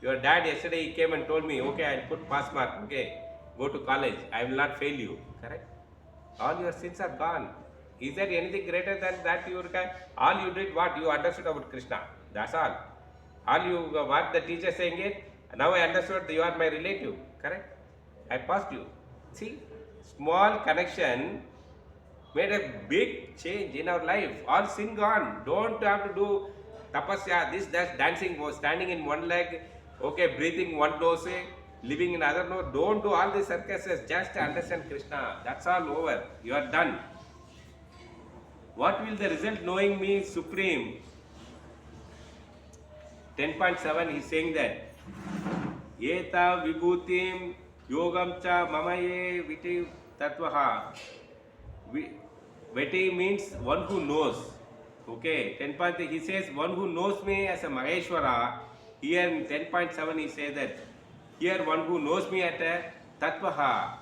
Your dad yesterday he came and told me, okay, I'll put pass mark. Okay, go to college. I will not fail you. Correct? All your sins are gone. Is there anything greater than that you can? All you did what? You understood about Krishna. That's all. All you, what the teacher saying it, now I understood you are my relative. Correct? I passed you. See, small connection made a big change in our life. All sin gone. Don't have to do tapasya, this, that, dancing, standing in one leg, okay, breathing one dose, living in other. No, don't do all these circuses. Just understand Krishna. That's all over. You are done. What will the result knowing me supreme? 10.7 he is saying that Eta vibhutim yogam cha mamaye viti tatvaha. Viti means one who knows. Okay, 10.3 he says one who knows me as a Maheshwara. Here in 10.7 he says that here one who knows me at a tatvaha.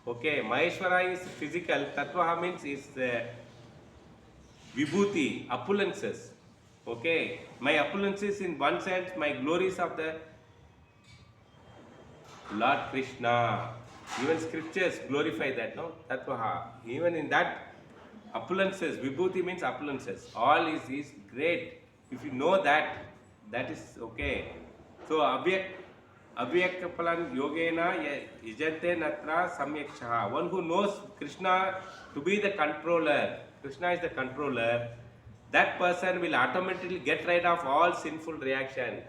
Okay, Maheshwara is physical, tatvaha means is vibhuti, opulences. Okay, my opulences in one sense, my glories of the Lord Krishna. Even scriptures glorify that, no? Tatvaha. Even in that, opulences, vibhuti means opulences. All is great. If you know that, that is okay. So, Abhyakapalan yogena yajate natra samyakshaha. One who knows Krishna to be the controller. Krishna is the controller. That person will automatically get rid of all sinful reaction.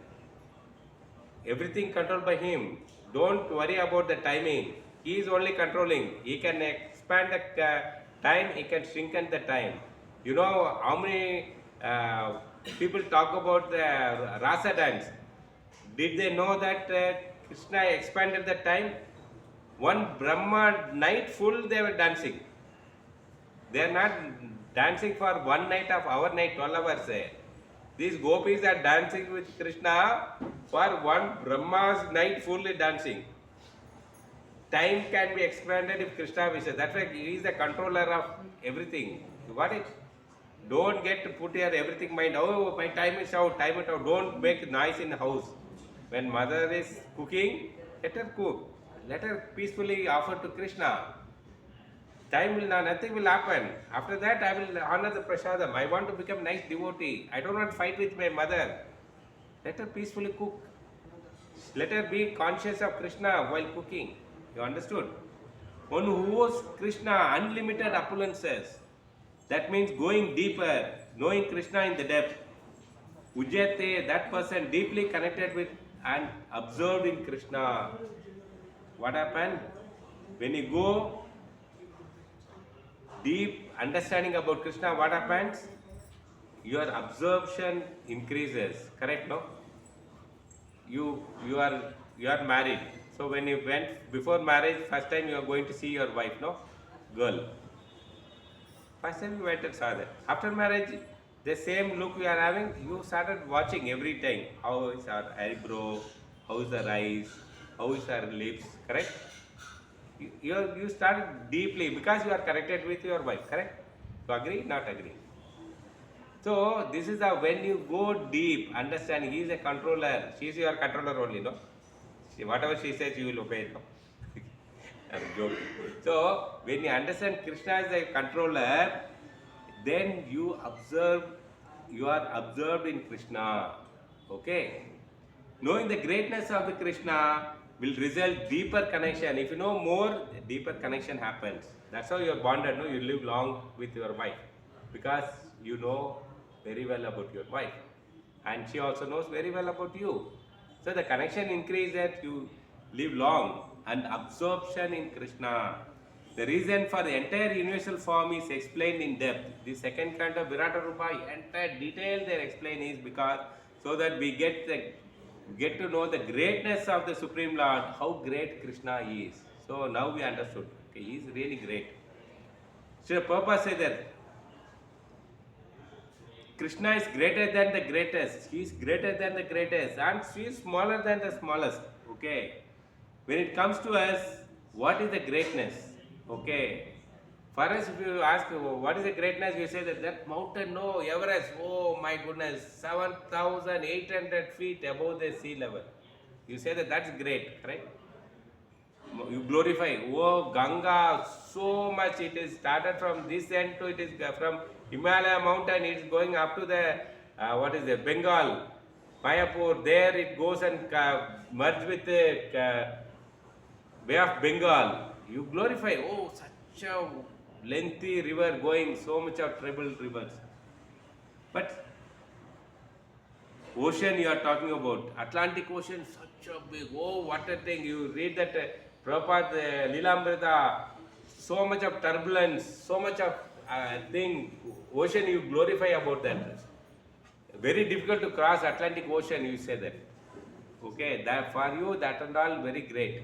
Everything controlled by him. Don't worry about the timing. He is only controlling. He can expand the time, he can shorten the time. You know how many people talk about the Rasa dance? Did they know that Krishna expanded the time? One Brahma night full they were dancing. They are not dancing for one night of our night, 12 hours. These gopis are dancing with Krishna for one Brahma's night fully dancing. Time can be expanded if Krishna wishes. That's why he is the controller of everything. You got it? Don't get to put your everything mind. Oh, my time is out, time is out. Don't make noise in the house. When mother is cooking, let her cook. Let her peacefully offer to Krishna. Time will not, nothing will happen. After that, I will honor the prasadam. I want to become nice devotee. I don't want to fight with my mother. Let her peacefully cook. Let her be conscious of Krishna while cooking. You understood? One who owes Krishna unlimited opulences. That means going deeper, knowing Krishna in the depth. Ujjate, that person deeply connected with and absorbed in Krishna. What happened? When you go deep understanding about Krishna, what happens? Your absorption increases. Correct, no? You are married. So when you went before marriage, first time you are going to see your wife, no? Girl. First time you went and saw that. After marriage, the same look you are having, you started watching every time. How is her eyebrow? How is her eyes? How is her lips? Correct? You started deeply because you are connected with your wife. Correct? You agree? Not agree? So this is when you go deep, understand he is a controller. She is your controller only, no? Whatever she says, you will obey. No? I'm joking. So when you understand Krishna is a controller, then you are observed in Krishna. Okay? Knowing the greatness of the Krishna will result deeper connection. If you know more, deeper connection happens. That's how you are bonded. No? You live long with your wife because you know very well about your wife, and she also knows very well about you. So the connection increases that you live long, and absorption in Krishna. The reason for the entire universal form is explained in depth. The second canto Virata Rupa, entire detail they explain is because so that we get to know the greatness of the Supreme Lord, how great Krishna is. So now we understood. Okay, he is really great. So the purpose is that Krishna is greater than the greatest. He is greater than the greatest, and she is smaller than the smallest. Okay. When it comes to us, what is the greatness? Okay. For us, if you ask what is the greatness, you say that mountain, no, Everest, oh my goodness, 7,800 feet above the sea level. You say that that's great, correct? You glorify, oh Ganga, so much it is started from this end to it is from Himalaya mountain, it is going up to the, Bengal, Mayapur, there it goes and merge with the Bay of Bengal. You glorify, oh such a lengthy river going, so much of troubled rivers. But ocean you are talking about, Atlantic Ocean, such a big, oh what a thing, you read that Prabhupada, Lilamrita, so much of turbulence, so much of thing, ocean you glorify about that. Very difficult to cross Atlantic Ocean, you say that. Okay, that for you, that and all very great.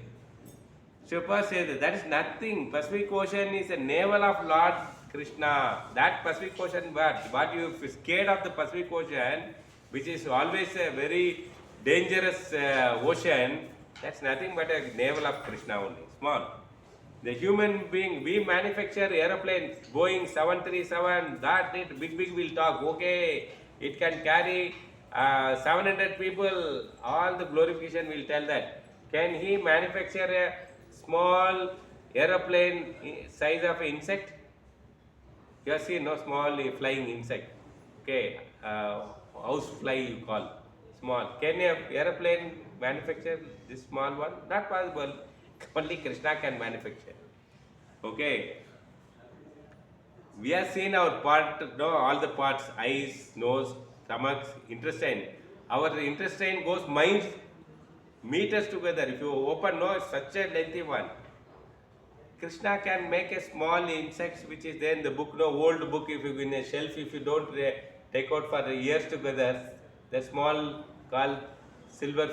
Shilpa says that is nothing. Pacific Ocean is a navel of Lord Krishna. That Pacific Ocean, but you scared of the Pacific Ocean, which is always a very dangerous ocean, that's nothing but a navel of Krishna only, small. The human being, we manufacture aeroplanes, Boeing 737, that it big will talk, okay, it can carry 700 people, all the glorification will tell that. Can he manufacture a small aeroplane size of an insect? You have seen no small flying insect. Okay, house fly you call, small. Can a aeroplane manufacture this small one? Not possible. Only Krishna can manufacture. Okay. We have seen our part, no, all the parts, eyes, nose, stomach, intestine. Our intestine goes meters together. If you open, no, it's such a lengthy one. Krishna can make a small insects which is there in the book, no old book, if you in a shelf, if you don't take out for years together, the small called silver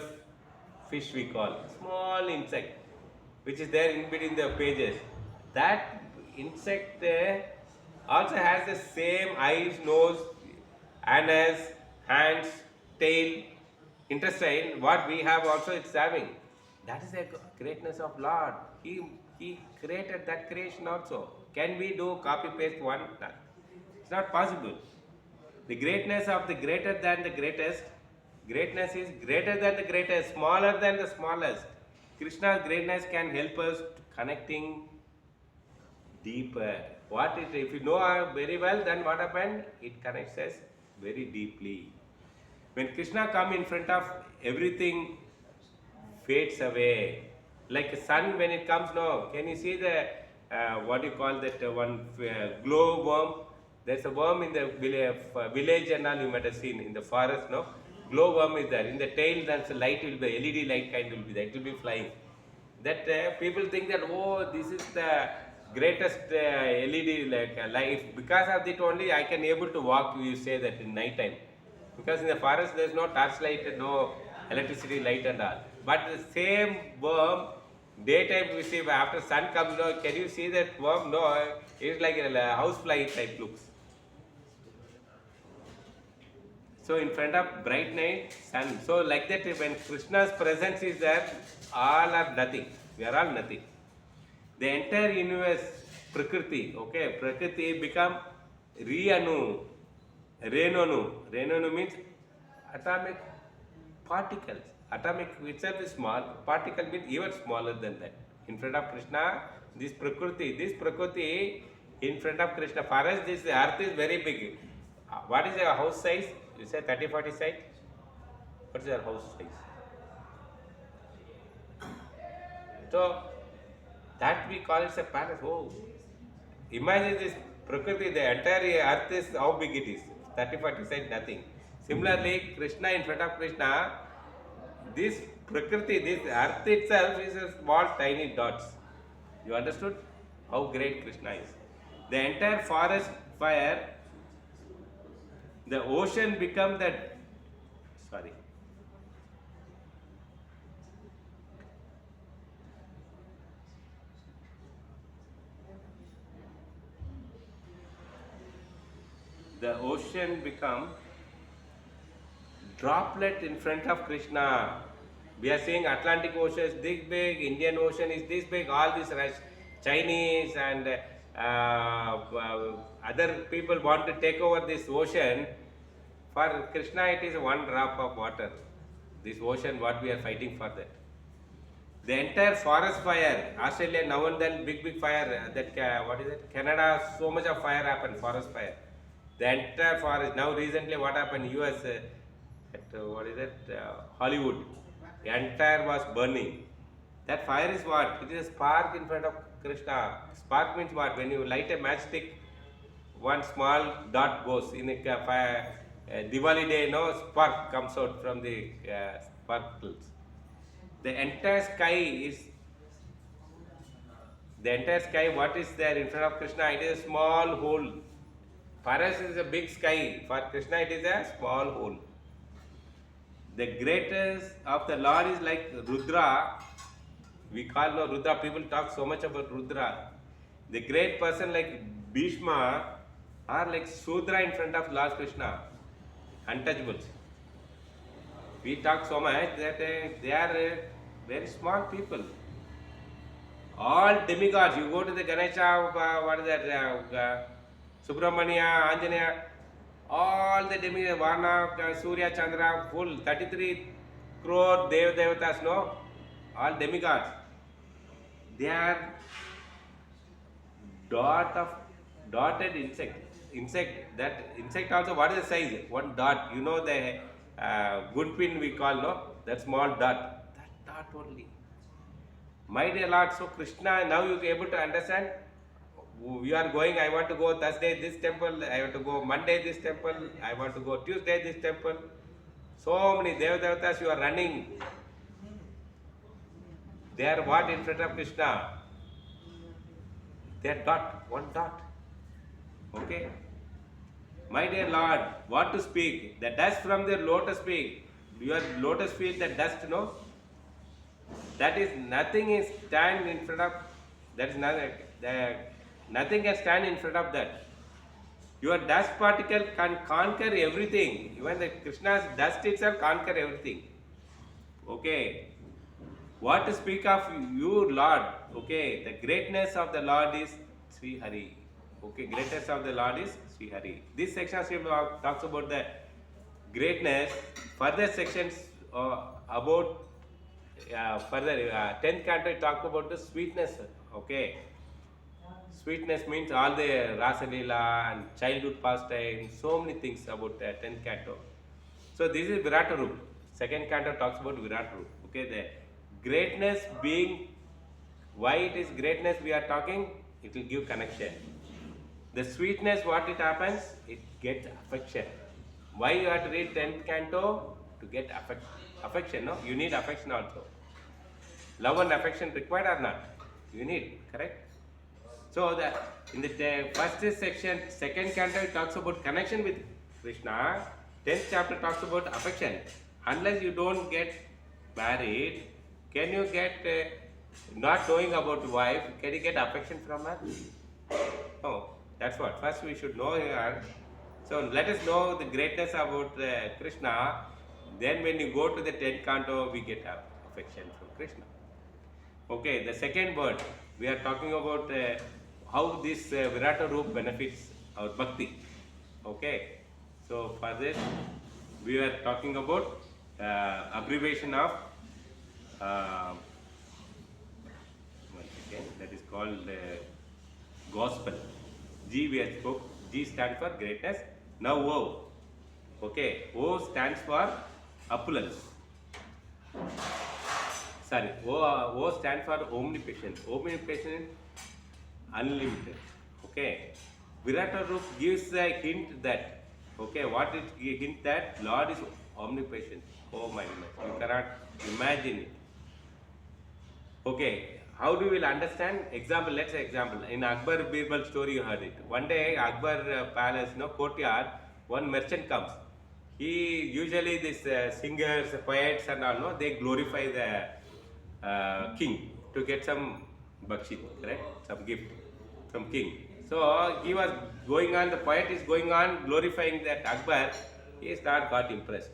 fish we call, small insect which is there in between the pages. That insect also has the same eyes, nose, anus, hands, tail, intestine, what we have also it's having. That is the greatness of Lord. He created that creation also. Can we do copy paste one? No. It's not possible. The greatness of the greater than the greatest, greatness is greater than the greatest, smaller than the smallest. Krishna's greatness can help us to connecting deeper. What it, if you know very well, then what happened? It connects us very deeply. When Krishna come in front of everything fades away. Like sun when it comes, no, can you see the, what do you call that one glow worm? There's a worm in the village and all you might have seen in the forest, no? Glow worm is there. In the tail, that's a light will be, LED light kind will be there. It will be flying. That people think that, oh, this is the greatest LED light. Because of it only I can able to walk, you say that in night time. Because in the forest there is no torch light, no electricity light and all. But the same worm, daytime we see, after sun comes, no, can you see that worm? No, it's like a housefly type looks. So in front of bright night, sun. So like that when Krishna's presence is there, all are nothing. We are all nothing. The entire universe, Prakriti, okay, Prakriti become Rianu, Renonu. Renonu means atomic particles. Atomic itself is small, particle means even smaller than that. In front of Krishna, this Prakriti in front of Krishna. For us, this earth is very big. What is your house size? You say 30-40 size? What is your house size? So, that we call it a palace. Oh, imagine this Prakriti, the entire earth is how big it is. 30-40 size, nothing. Similarly, Krishna, in front of Krishna, this Prakriti, this earth itself is a small tiny dots. You understood how great Krishna is? The entire forest fire, the ocean become that, sorry. The ocean become droplet in front of Krishna. We are saying Atlantic Ocean is this big, Indian Ocean is this big, all these Chinese and other people want to take over this ocean. For Krishna it is one drop of water. This ocean, what we are fighting for that. The entire forest fire, Australia now and then big fire, that what is it? Canada, so much of fire happened, forest fire. The entire forest, now recently what happened, US, what is it, Hollywood, the entire was burning. That fire is what? It is a spark in front of Krishna. Spark means what? When you light a matchstick, one small dot goes in a fire. Diwali day, no spark comes out from the sparkles. The entire sky, what is there in front of Krishna? It is a small hole. For us it is a big sky. For Krishna it is a small hole. The greatest of the Lord is like Rudra. We call no Rudra. People talk so much about Rudra. The great person like Bhishma are like Sudra in front of Lord Krishna. Untouchables. We talk so much that they are very small people. All demigods. You go to the Ganesha, what is that? Subramanya, Anjaneya, all the demigods, Varna, Surya, Chandra, full 33 crore Devatas, no? All demigods. They are dotted insect. That insect also, what is the size? One dot. You know the gunpin we call, no? That small dot. That dot only. My dear Lord, so Krishna, now you are able to understand. You are going, I want to go Thursday this temple, I want to go Monday this temple, I want to go Tuesday this temple. So many Devatas you are running. They are what in front of Krishna? They are dot, one dot. Okay. My dear Lord, what to speak? The dust from the lotus feet. Your lotus feet, the dust, no? That is nothing is stand in front of. That is nothing. Nothing can stand in front of that. Your dust particle can conquer everything. Even the Krishna's dust itself conquer everything. Okay. What to speak of you, Lord? Okay. The greatness of the Lord is Sri Hari. Okay. Greatness of the Lord is Sri Hari. This section talks about the greatness. Further sections about further 10th canto talk about the sweetness. Okay. Sweetness means all the Rasa Leela and childhood pastime, so many things about the 10th canto. So this is Virata Roop. Second canto talks about Virata Roop. Okay, the greatness being, why it is greatness we are talking, it will give connection. The sweetness, what it happens, it gets affection. Why you have to read 10th canto? To get affection, no? You need affection also. Love and affection required or not? You need, correct? So in the first section, second canto, it talks about connection with Krishna. 10th chapter talks about affection. Unless you don't get married, can you get, not knowing about wife, can you get affection from her? No, that's what. First we should know her. So let us know the greatness about Krishna. Then when you go to the 10th canto, we get affection from Krishna. Okay, the second word, we are talking about how this Virata Roop benefits our bhakti. Okay, so for this, we are talking about abbreviation of once again, that is called gospel. G we have spoke. G stands for greatness. Now O. Okay, O stands for opulence. Sorry, O stands for omnipotent. Omnipotent, unlimited. Okay, Virata Roop gives a hint that, okay, what it hint that Lord is omnipotent. Oh my goodness, you cannot imagine it. Okay, how do we will understand? Example, let's say example. In Akbar Birbal story, you heard it. One day, Akbar palace, courtyard, one merchant comes. He usually this singers, poets, and all, no, they glorify the king to get some bakshit, correct? Some gift from king. So he was going on. The poet is going on glorifying that Akbar. He is not got impressed.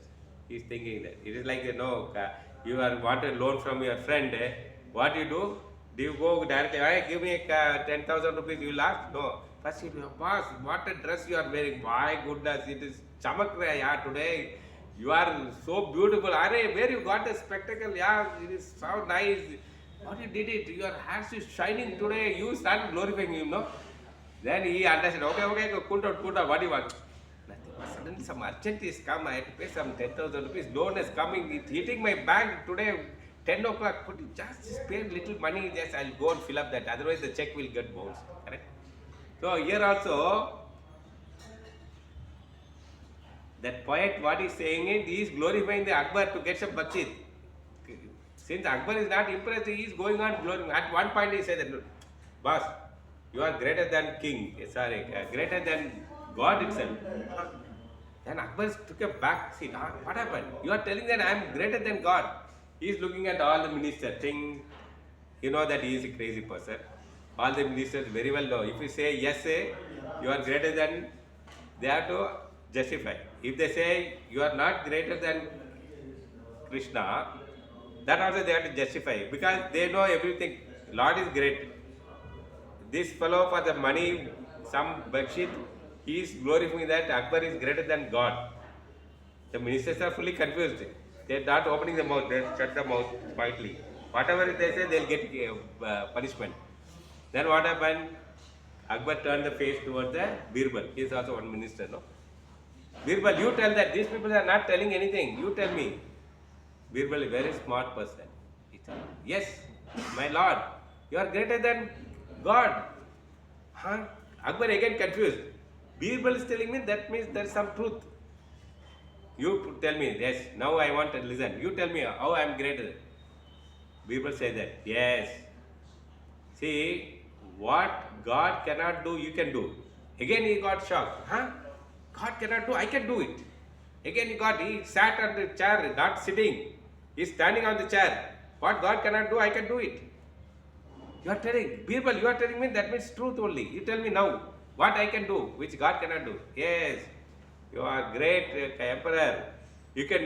He is thinking that it is like you are wanted loan from your friend. What you do? Do you go directly? Hey, give me 10,000 rupees. You will ask? No. First, you boss, what a dress you are wearing. My goodness, it is chamak raha, yeah, today. You are so beautiful. Are, where you got the spectacle? Yeah, it is so nice. What you did it? Your hair is shining today. You start glorifying him, no? Then he understood. Okay, cool down. What do you want? Nothing. Suddenly some urgent is come. I have to pay some 10,000 rupees. Loan is coming. It's hitting my bank today. 10 o'clock. Could you just pay little money? Just I'll go and fill up that. Otherwise the check will get bounced. Correct? So here also, that poet, what he's saying is, he is glorifying the Akbar to get some bakshit. Since Akbar is not impressed, he is going on glorifying. At one point he said that, boss, you are greater than king, greater than God itself. Then Akbar took a back seat. What happened? You are telling that I am greater than God. He is looking at all the ministers, think, you know that he is a crazy person. All the ministers very well know. If you say yes, you are greater than, they have to justify. If they say you are not greater than Krishna, that also they have to justify because they know everything. Lord is great. This fellow for the money, some bakshit, he is glorifying that Akbar is greater than God. The ministers are fully confused. They are not opening the mouth, they shut the mouth quietly. Whatever they say, they will get punishment. Then what happened? Akbar turned the face towards the Birbal. He is also one minister, no? Birbal, you tell that these people are not telling anything. You tell me. Birbal is a very smart person. He said, yes, my lord, you are greater than God. Huh? Akbar again confused. Birbal is telling me that means there is some truth. You tell me, yes, now I want to listen. You tell me how I am greater. Birbal said that, yes. See, what God cannot do, you can do. Again he got shocked. Huh? God cannot do, I can do it. Again he sat on the chair, not sitting. He's standing on the chair. What God cannot do, I can do it. You are telling, people, you are telling me that means truth only. You tell me now what I can do, which God cannot do. Yes, you are great emperor. You can,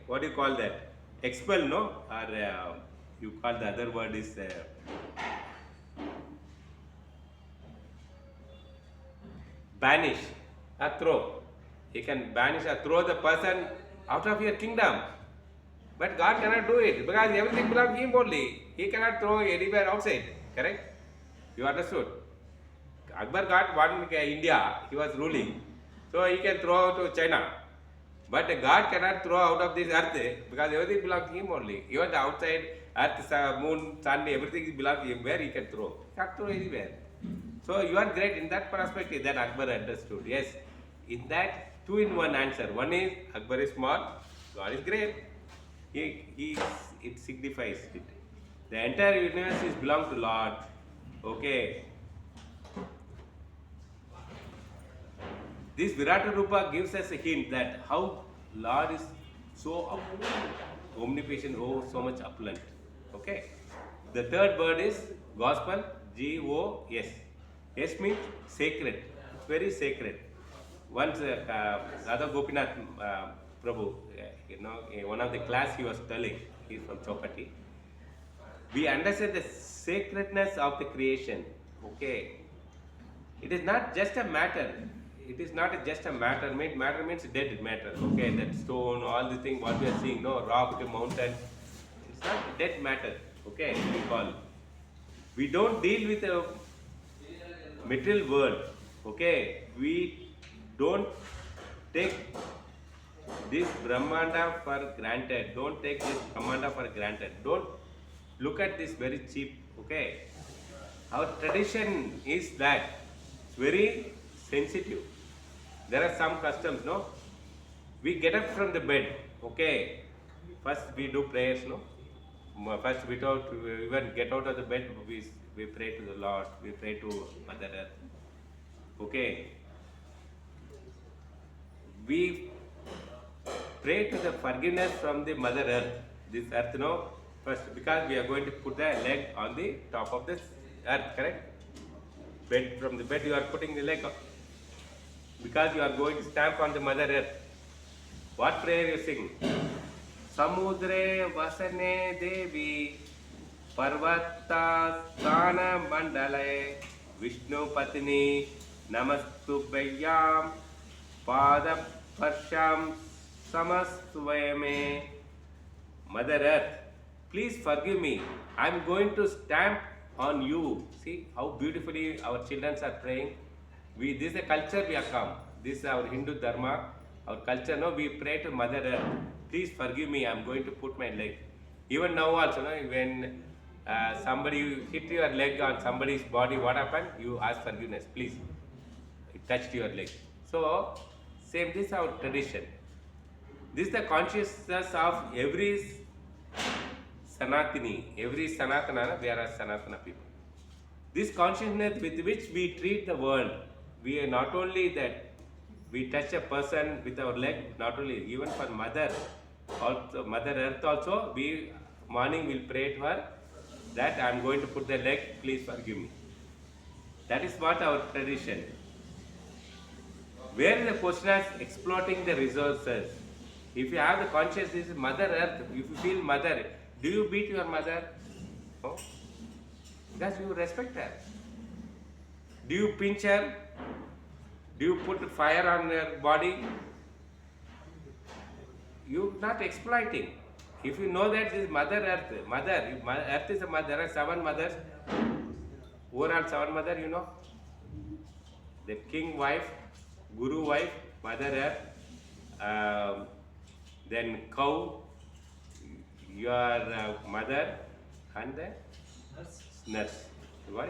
what do you call that? Expel, no? Or you call the other word is banish or throw. You can banish or throw the person out of your kingdom. But God cannot do it because everything belongs to Him only. He cannot throw anywhere outside. Correct? You understood? Akbar got one India, he was ruling. So he can throw to China. But God cannot throw out of this earth because everything belongs to Him only. Even the outside, earth, moon, sun, everything belongs to Him. Where He can throw? He can't throw anywhere. So you are great in that perspective that Akbar understood. Yes, in that two-in-one answer. One is Akbar is small, God is great. It signifies it. The entire universe is belong to Lord. Okay. This Virata Rupa gives us a hint that how Lord is so omnipotent, oh, so much opulent. Okay. The third word is gospel, G-O-S. S means sacred. It's very sacred. Once Radha Gopinath Prabhu, one of the class he was telling, he's from Chopati. We understand the sacredness of the creation. Okay. It is not just a matter. It is not just a matter. Matter means dead matter. Okay, that stone, all the things what we are seeing, no rock, the mountain. It's not dead matter. Okay, we call. We don't deal with a material world. Okay, we don't take this Brahmanda for granted. Don't take this Brahmanda for granted. Don't look at this very cheap. Okay, our tradition is that it's very sensitive. There are some customs, no? We get up from the bed, okay? First we do prayers, no? First without even get out of the bed, we pray to the Lord, we pray to Mother Earth, okay? We pray to the forgiveness from the Mother Earth, this earth, no? First, because we are going to put the leg on the top of this earth, correct? Bed, from the bed you are putting the leg up. Because you are going to stamp on the Mother Earth. What prayer you sing? Samudre vasane devi parvata stana mandale Vishnu patini namastu bhayyam pada parsham samastvayame. Mother Earth, please forgive me. I am going to stamp on you. See how beautifully our children are praying. This is a culture we have come. This is our Hindu Dharma, our culture. No, we pray to Mother Earth. Please forgive me. I am going to put my leg. Even now also, no, when somebody hit your leg on somebody's body, what happened? You ask forgiveness. Please, it touched your leg. So, same. This is our tradition. This is the consciousness of every Sanatini, every Sanatana. We are a Sanatana people. This consciousness with which we treat the world. We are not only that we touch a person with our leg, not only, even for Mother, also Mother Earth also, we morning will pray to her that I am going to put the leg, please forgive me. That is what our tradition. Where the question is exploiting the resources. If you have the consciousness, Mother Earth, if you feel Mother, do you beat your mother? No. Because you respect her. Do you pinch her? Do you put fire on her body? You not exploiting. If you know that this Mother Earth, Earth is a mother, there are 7 mothers. Overall 7 mothers, you know. The king wife, guru wife, Mother Earth, then cow, your mother, and the nurse. Why?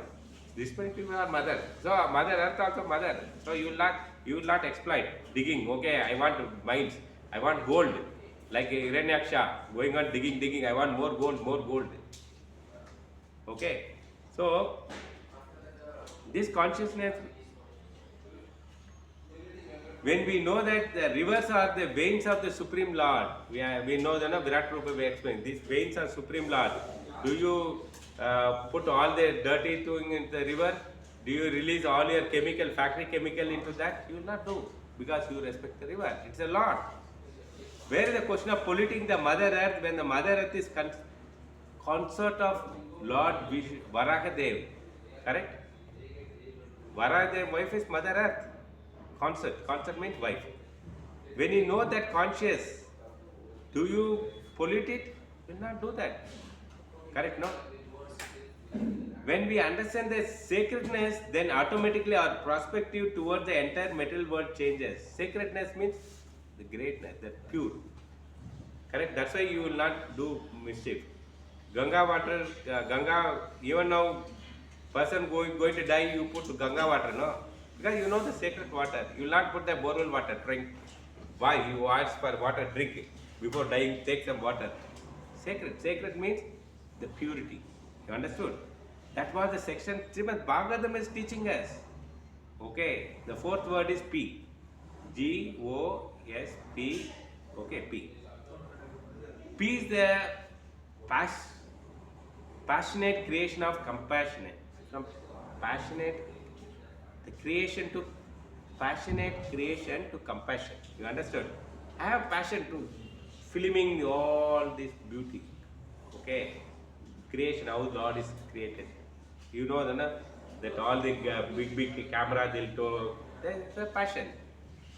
These many people are mother. So Mother Earth also mother. So you will not exploit digging. Okay, I want mines. I want gold. Like Hiranyaksha going on digging. I want more gold. Okay. So This consciousness, when we know that the rivers are the veins of the Supreme Lord, we know that Virat Prabhu will explain, these veins are Supreme Lord. Do you put all the dirty thing in the river? Do you release all your chemical, factory chemical into that? You will not do, because you respect the river. It's a Lord. Where is the question of polluting the Mother Earth when the Mother Earth is consort of Lord Varahadev? Correct? Varahadev wife is Mother Earth. Consort means wife. When you know that conscious, do you pollute it? You will not do that. Correct, no? When we understand the sacredness, then automatically our perspective towards the entire material world changes. Sacredness means the greatness, the pure. Correct? That's why you will not do mischief. Ganga water, Ganga, even now, person going to die, you put Ganga water, no? Because you know the sacred water. You will not put the borewell water, drink. Why? You ask for water, drink it. Before dying, take some water. Sacred. Sacred means the purity. You understood? That was the section Srimad Bhagavatam is teaching us. Okay. The fourth word is P. G-O-S-P. Okay, P. P is the passionate creation of compassionate. From passionate, the creation to passionate creation to compassion. You understood? I have passion to filming all this beauty. Okay. Creation, how Lord is created. You know that all the big camera they'll do. There's a passion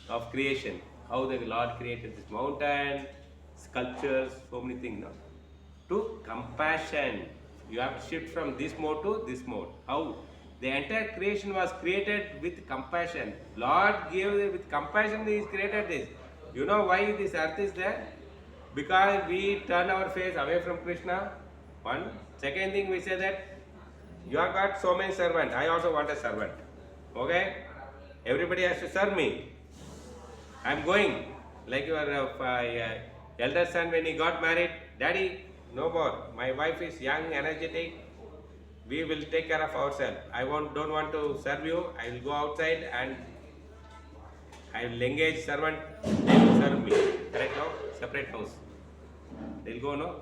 of creation. How the Lord created this mountain, sculptures, so many things. No? To compassion. You have to shift from this mode to this mode. How? The entire creation was created with compassion. Lord gave it with compassion, He created this. You know why this earth is there? Because we turn our face away from Krishna. One. Second thing, we say that you have got so many servants. I also want a servant. Okay? Everybody has to serve me. I am going. Like your elder son, when he got married, Daddy, no more. My wife is young, energetic. We will take care of ourselves. I don't want to serve you. I will go outside and I will engage servant. They will serve me. Correct now? Separate house. They'll go, no?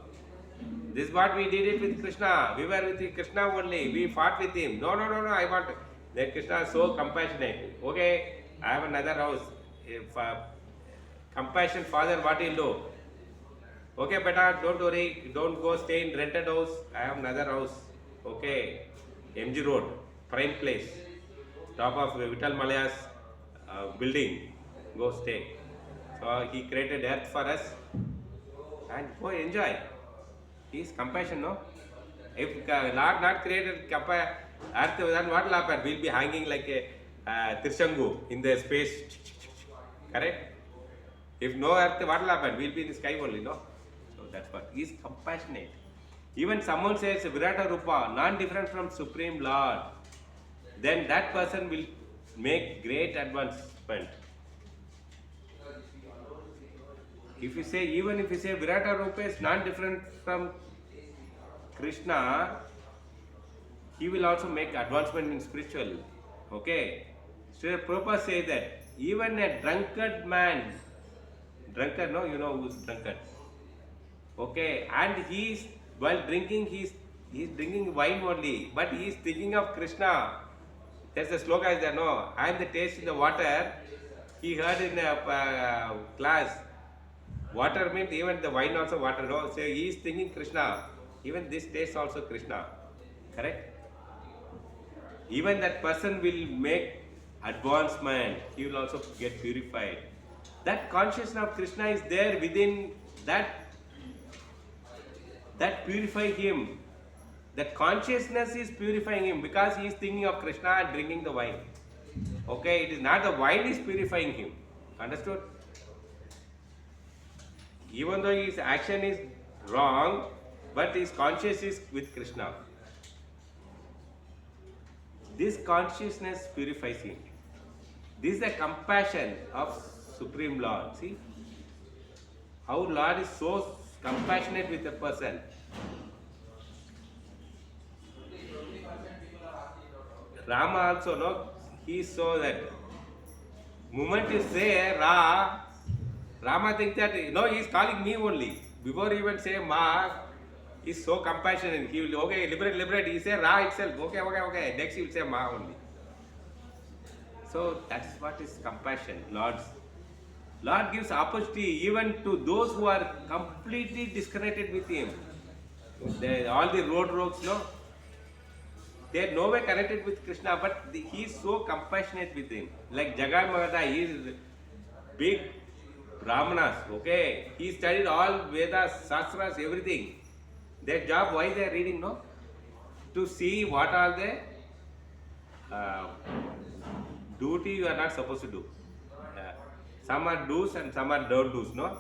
This is what we did it with Krishna. We were with Krishna only. We fought with him. No, I want to. Then Krishna is so compassionate. Okay, I have another house. If compassion father, what he'll do? Okay, beta, don't worry. Don't go stay in rented house. I have another house. Okay, MG Road, prime place. Top of Vital Malaya's building. Go stay. So he created earth for us. And go enjoy. He is compassion, no? If Lord not created earth, then what will happen? We will be hanging like a Tirshangu in the space. Correct? If no earth, what will happen? We will be in the sky only, no? So that's what. He is compassionate. Even someone says Virata Rupa, non-different from Supreme Lord, then that person will make great advancement. If you say, even if you say Virata Rupa is non-different from Krishna, he will also make advancement in spiritual. Okay. Srila Prabhupada says that even a drunkard man, drunkard, no, you know who's drunkard. Okay, and while drinking, he's drinking wine only, but he is thinking of Krishna. There's a sloka is there, no? I am the taste in the water. He heard in a class. Water means even the wine also water, no? So he is thinking Krishna. Even this taste also Krishna. Correct? Even that person will make advancement. He will also get purified. That consciousness of Krishna is there within that purify him. That consciousness is purifying him because he is thinking of Krishna and drinking the wine. Okay, it is not the wine is purifying him. Understood? Even though his action is wrong, but his consciousness is with Krishna. This consciousness purifies him. This is the compassion of Supreme Lord. See? How Lord is so compassionate with a person. Rama also, no, he saw that moment you say Ra, Rama thinks that, no, he is calling me only. Before even say Ma, he is so compassionate. He will, okay, liberate. He say Ra itself. Okay. Next he will say Ma only. So that's what is compassion. Lord gives opportunity even to those who are completely disconnected with Him. All the rogues, no, they are nowhere connected with Krishna, but He is so compassionate with him. Like Jagai Magadha, he is big Brahmanas, okay? He studied all Vedas, Shastras, everything. Their job, why they are reading, no? To see what are the duty you are not supposed to do. Some are do's and some are don't do's, no?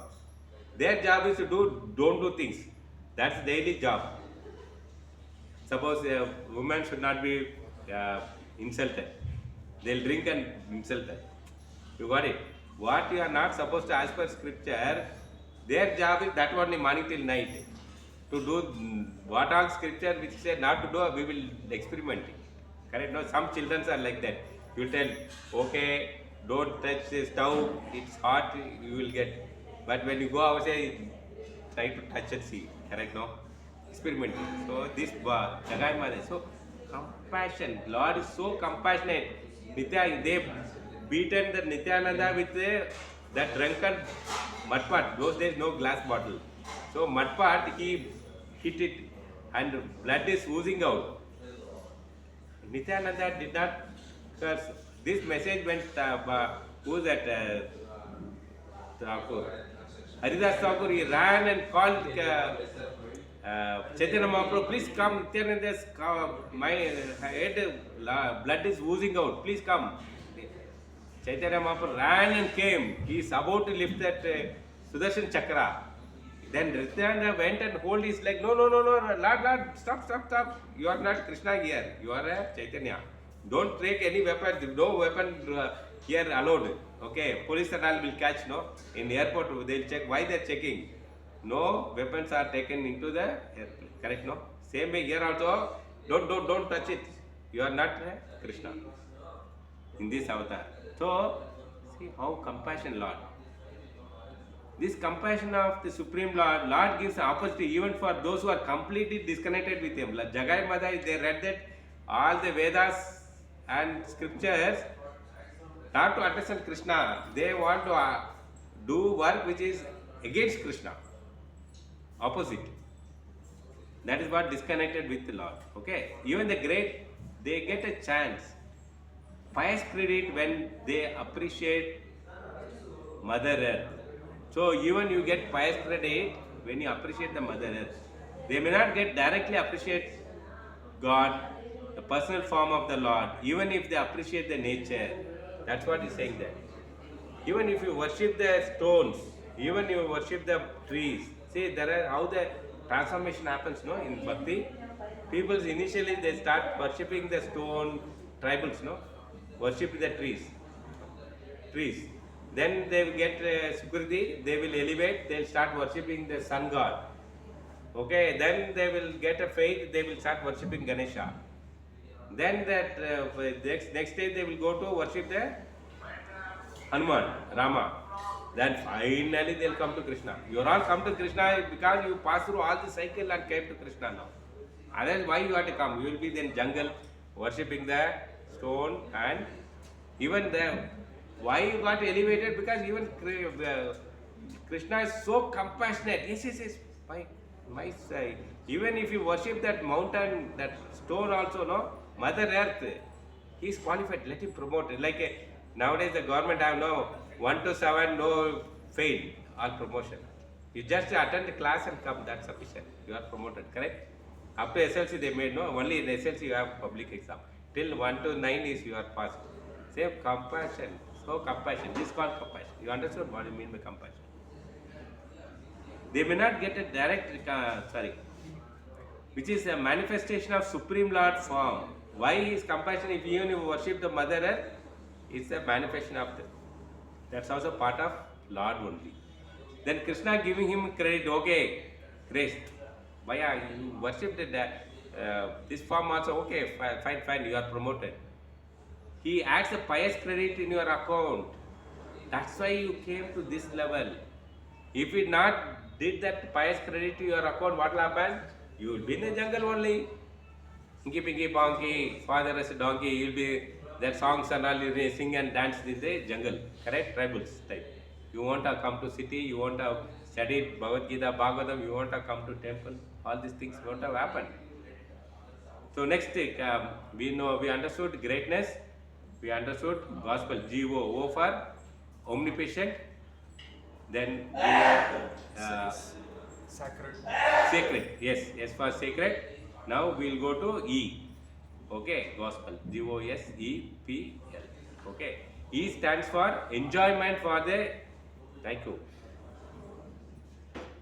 Their job is to don't do things. That's daily job. Suppose a woman should not be insulted. They'll drink and insult her. You got it? What you are not supposed to, as per scripture, their job is that only morning till night. To do what all scripture which said not to do, we will experiment it. Correct? No, some children are like that. You tell, okay, don't touch the stove, it's hot, you will get. But when you go outside, try to touch and see. Correct? No? Experimenting. So this Jagai Mother, so compassion. Lord is so compassionate. Nitya, they beaten the Nityananda with that drunken mud pot. Those days no glass bottle. So mud pot, he hit it and blood is oozing out. Nityananda did not curse. This message went, who's that? Thakur. Haridas Thakur, he ran and called Chaitanya Mahaprabhu, please come, Nityananda's my head, blood is oozing out, please come. Chaitanya Mahaprabhu ran and came. He is about to lift that Sudarshan Chakra. Then Nityananda went and hold his leg. No, Lord, stop. You are not Krishna here. You are a Chaitanya. Don't take any weapon. No weapon here allowed. Okay, police and all will catch, no? In airport, they'll check. Why they're checking? No weapons are taken into the airplane. Correct, no? Same way here also, don't touch it. You are not Krishna in this avatar. So, see how compassion Lord. This compassion of the Supreme Lord gives an opportunity even for those who are completely disconnected with Him. Like Jagai Mother, they read that all the Vedas and scriptures not to understand Krishna. They want to do work which is against Krishna. Opposite. That is what disconnected with the Lord. Okay. Even the great, they get a chance. Pious credit when they appreciate Mother Earth. So even you get pious credit when you appreciate the Mother Earth. They may not get directly appreciate God, the personal form of the Lord, even if they appreciate the nature. That's what he's saying there. Even if you worship the stones, even you worship the trees. See, there are how the transformation happens, no, in Bhakti. People initially they start worshipping the stone tribals, no, worship the trees. Then they will get Sukriti, they will elevate, they will start worshipping the sun god. Okay, then they will get a faith, they will start worshipping Ganesha. Then that next day they will go to worship the Hanuman, Rama. Then finally they will come to Krishna. You all come to Krishna because you pass through all the cycle and came to Krishna now. Otherwise, why you have to come? You will be in jungle worshipping the stone and even the. Why you got elevated? Because even Krishna is so compassionate. Yes. My side. Even if you worship that mountain, that stone also, no, Mother Earth, he is qualified. Let him promote it. Like nowadays the government have no 1 to 7, no fail, all promotion. You just attend the class and come. That's sufficient. You are promoted. Correct? Up to SLC they made, no. Only in SLC you have public exam. Till 1 to 9 is you are passed. Same compassion. So compassion. This is called compassion. You understood what I mean by compassion? They may not get a direct, which is a manifestation of Supreme Lord form. Why is compassion? If even you worship the Mother Earth, it's a manifestation of that. That's also part of Lord only. Then Krishna giving him credit. Okay, grace. Why you worshipped this form also? Okay, fine. You are promoted. He adds a pious credit in your account. That's why you came to this level. If you not did that pious credit to your account, what will happen? You will be in the jungle only. Pinky Pinky Ponky, father as a donkey, you'll be their songs and all you will sing and dance in the jungle. Correct? Tribals type. You want to come to city, you want to study Bhagavad Gita, Bhagavatam, you want to come to temple, all these things won't have happened. So next we understood greatness, we understood gospel, G-O, O for omnipotent, then we have sacred, yes for sacred. Now we'll go to E, okay, gospel, G-O-S-E-P-L, okay. E stands for enjoyment for the, thank you,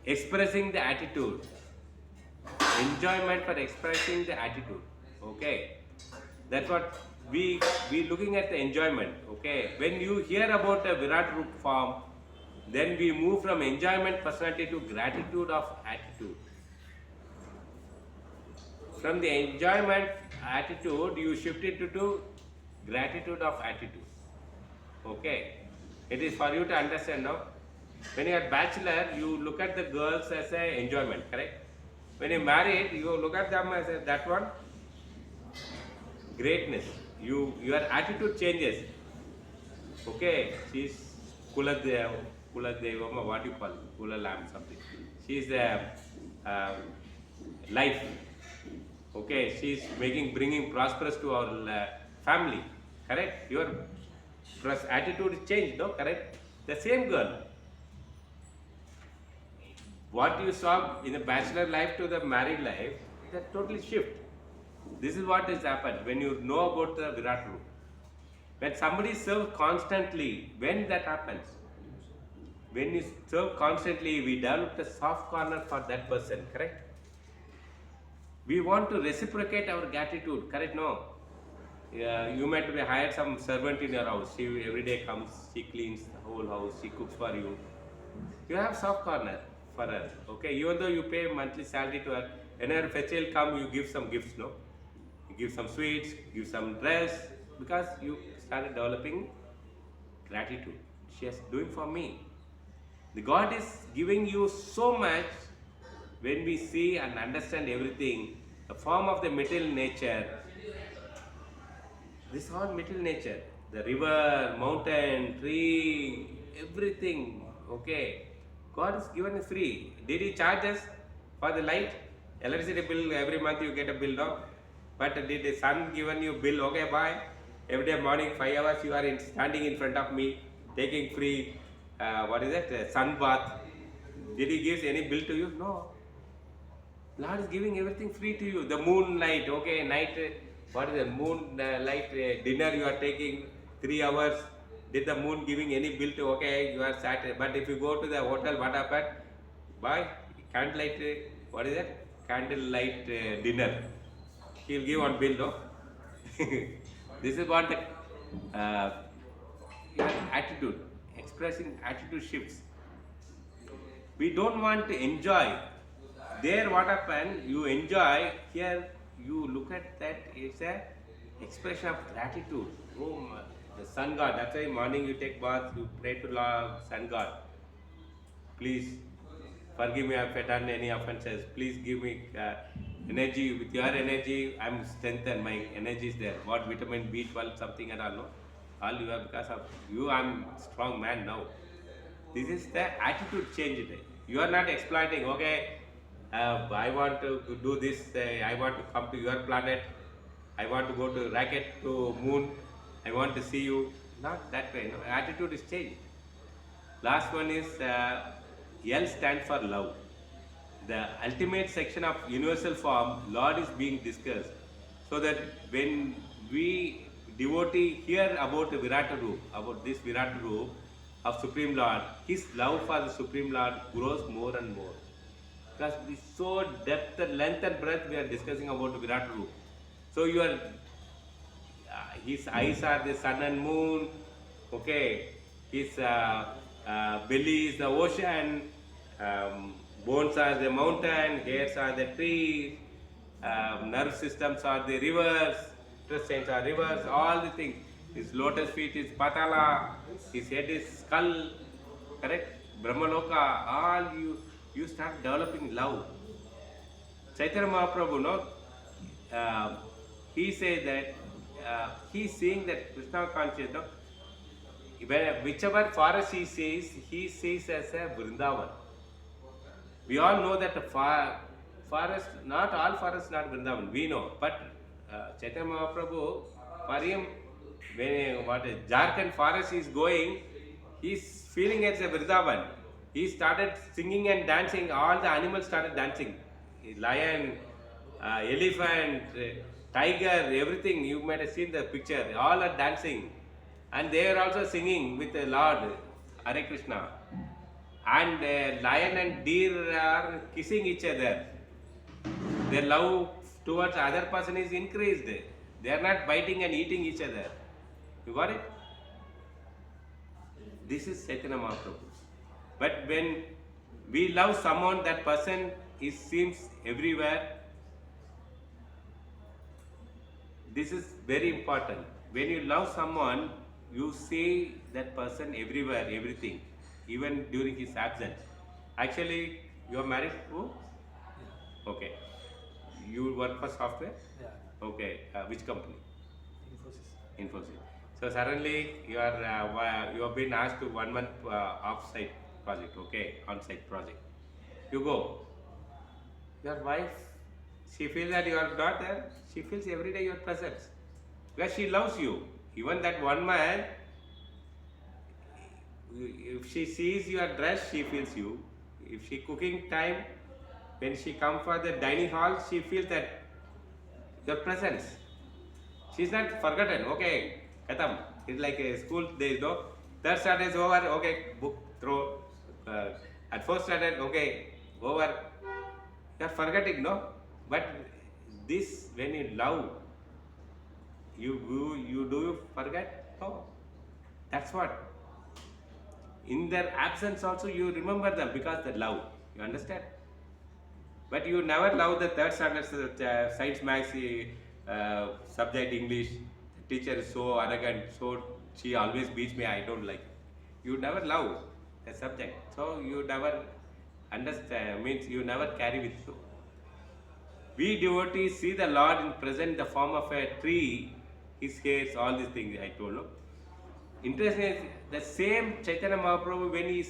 expressing the attitude. Enjoyment for expressing the attitude. Okay, that's what we looking at the enjoyment. Okay, when you hear about the Virat Roop form, then we move from enjoyment personality to gratitude of attitude. From the enjoyment attitude, you shift it to gratitude of attitude. Okay, it is for you to understand now. When you are bachelor, you look at the girls as a enjoyment, correct? When you married, you look at them as that one greatness. Your attitude changes. Okay, she's Kuladeva, what do you call it? Kulalam something. She's life. Okay, she's bringing prosperous to our family. Correct? Your attitude is changed, no? Correct? The same girl. What you saw in the bachelor life to the married life, that totally shift. This is what has happened when you know about the Virat Roop. When somebody serves constantly, when that happens, when you serve constantly, we develop a soft corner for that person, correct? We want to reciprocate our gratitude, correct? No. You might be hired some servant in your house. She every day comes, she cleans the whole house, she cooks for you. You have soft corner for her, okay? Even though you pay monthly salary to her, whenever festival come, you give some gifts, no? You give some sweets, give some dress, because you started developing gratitude. She is doing for me. The God is giving you so much. When we see and understand everything, the form of the material nature, this is all material nature. The river, mountain, tree, everything, okay. God has given us free. Did He charge us for the light? Electricity bill, every month you get a bill, no? But did the sun given you bill? Okay, bye. Every day morning 5 hours you are standing in front of me, taking free, sun bath. Did He give any bill to you? No. Lord is giving everything free to you. The moonlight, okay, night, moonlight dinner you are taking 3 hours. Did the moon giving any bill to, okay, you are sat. But if you go to the hotel, what happened? Buy candlelight, candlelight dinner. He'll give one bill, no? This is what the your attitude, expressing attitude shifts. We don't want to enjoy. There what happened, you enjoy, here you look at that, it's a expression of gratitude. Oh, the sun god, that's why morning you take bath, you pray to Lord, sun god. Please forgive me if I done any offenses. Please give me energy. With your energy, I'm strengthened. My energy is there. What vitamin B12 something and all, no? All you have because of you. I'm strong man now. This is the attitude change. You are not exploiting. Okay, I want to do this. I want to come to your planet. I want to go to rocket to moon. I want to see you. Not that way. No? Attitude is changed. Last one is L stands for love. The ultimate section of universal form, Lord is being discussed. So that when we devotee hear about the Virat Roop, about this Virat Roop of Supreme Lord, his love for the Supreme Lord grows more and more. Because we so depth and length and breadth we are discussing about the Virat Roop. So his eyes are the sun and moon, okay, his belly is the ocean, bones are the mountain, hairs are the trees, nerve systems are the rivers, intestines are rivers, all the things. His lotus feet is Patala, his head is skull, correct? Brahmaloka, all you start developing love. Chaitanya Mahaprabhu, no, uh, he says that he's seeing that Krishna conscious, no, whichever forest he sees as a Vrindavan. We all know that the forest, not all forests, not Vrindavan, we know, but Chaitanya Mahaprabhu, for him, when what Jharkhand forest is going, he's feeling it's a Vrindavan. He started singing and dancing, all the animals started dancing. Lion, elephant, tiger, everything, you might have seen the picture, all are dancing. And they are also singing with the Lord, Hare Krishna. And lion and deer are kissing each other. Their love towards other person is increased. They are not biting and eating each other. You got it? This is Chaitanya Mahaprabhu. But when we love someone, that person seems everywhere. This is very important. When you love someone, you see that person everywhere, everything, even during his absence. Actually, you are married? Who? Okay. You work for software? Yeah. Okay. Which company? Infosys. Infosys. So suddenly you have been asked to 1 month off-site project, okay, on-site project. You go. Your wife, she feels that you are not there. She feels every day your presence because she loves you. Even that one man, if she sees your dress, she feels you. If she cooking time, when she come for the dining hall, she feels that your presence. She's not forgotten. Okay, katam. It's like a school days, no. Third standard is over. Okay, book throw. At fourth standard, okay, over. You're forgetting, no. But this, when you love, you do forget? No. That's what. In their absence also you remember them because the love. You understand? But you never love the third standard science maths subject English. The teacher is so arrogant, so she always beats me, I don't like it. You never love the subject. So you never understand, means you never carry with you. We devotees see the Lord in present the form of a tree, his hairs, all these things I told you. Interesting is the same Chaitanya Mahaprabhu, when he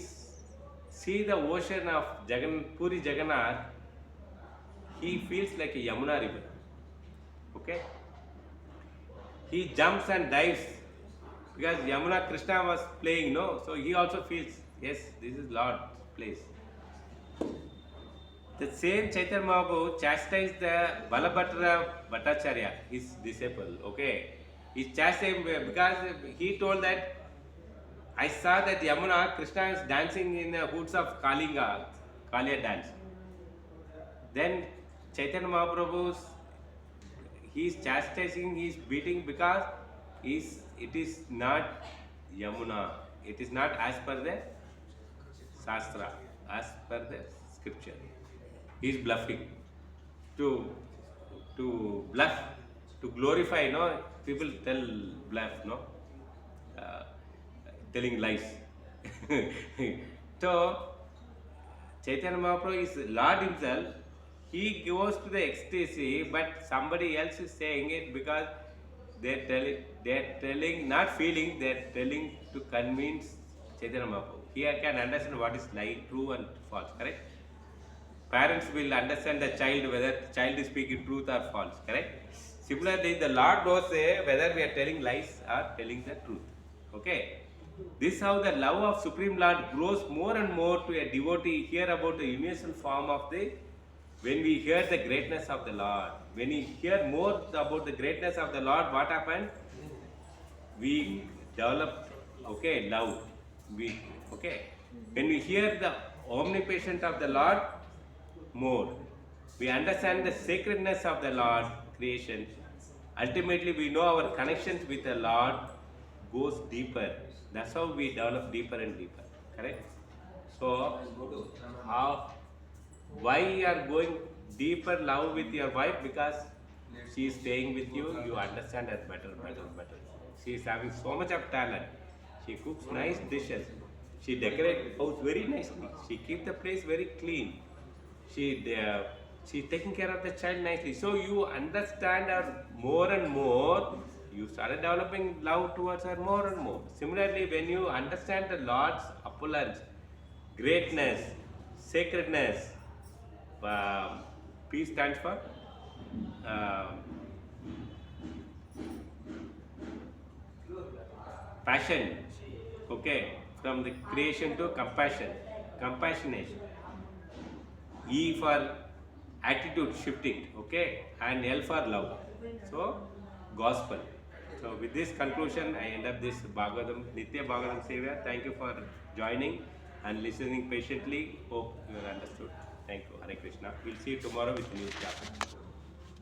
see the ocean of Puri Jagannath, he feels like a Yamuna river. Okay? He jumps and dives because Yamuna Krishna was playing, no? So he also feels, yes, this is Lord's place. The same Chaitanya Mahaprabhu chastised the Balabhadra Bhattacharya, his disciple, okay? He chastised him because he told that I saw that Yamuna, Krishna is dancing in the hoods of Kalinga, Kaliya dance. Then Chaitanya Mahaprabhu, he is chastising, he is beating because it is not Yamuna. It is not as per the Shastra, as per the scripture. He is bluffing. To bluff, to glorify, no? People tell bluff, no? Telling lies. So, Chaitanya Mahaprabhu is Lord himself. He goes to the ecstasy, but somebody else is saying it because they're telling, not feeling, they're telling to convince Chaitanya Mahaprabhu. Here can understand what is lie, true and false, correct? Parents will understand the child whether the child is speaking truth or false, correct? Similarly, the Lord knows whether we are telling lies or telling the truth. Okay? This is how the love of Supreme Lord grows more and more to a devotee. Hear about the universal form of when we hear the greatness of the Lord. When we hear more about the greatness of the Lord, what happened? We develop, okay, love. Okay? When we hear the omnipotent of the Lord, more. We understand the sacredness of the Lord creation. Ultimately, we know our connections with the Lord goes deeper. That's how we develop deeper and deeper. Correct? So, why you are going deeper love with your wife? Because she is staying with you. You understand her better. She is having so much of talent. She cooks nice dishes. She decorates house very nicely. She keeps the place very clean. She's taking care of the child nicely. So you understand her more and more. You started developing love towards her more and more. Similarly, when you understand the Lord's opulence, greatness, sacredness, P stands for um, passion. Okay, from the creation to compassion, compassionate. E for attitude shifting, okay, and L for love. So, gospel. So, with this conclusion, I end up this Bhagavatam, Nitya Bhagavatam Sevya. Thank you for joining and listening patiently. Hope you have understood. Thank you. Hare Krishna. We'll see you tomorrow with new chapter.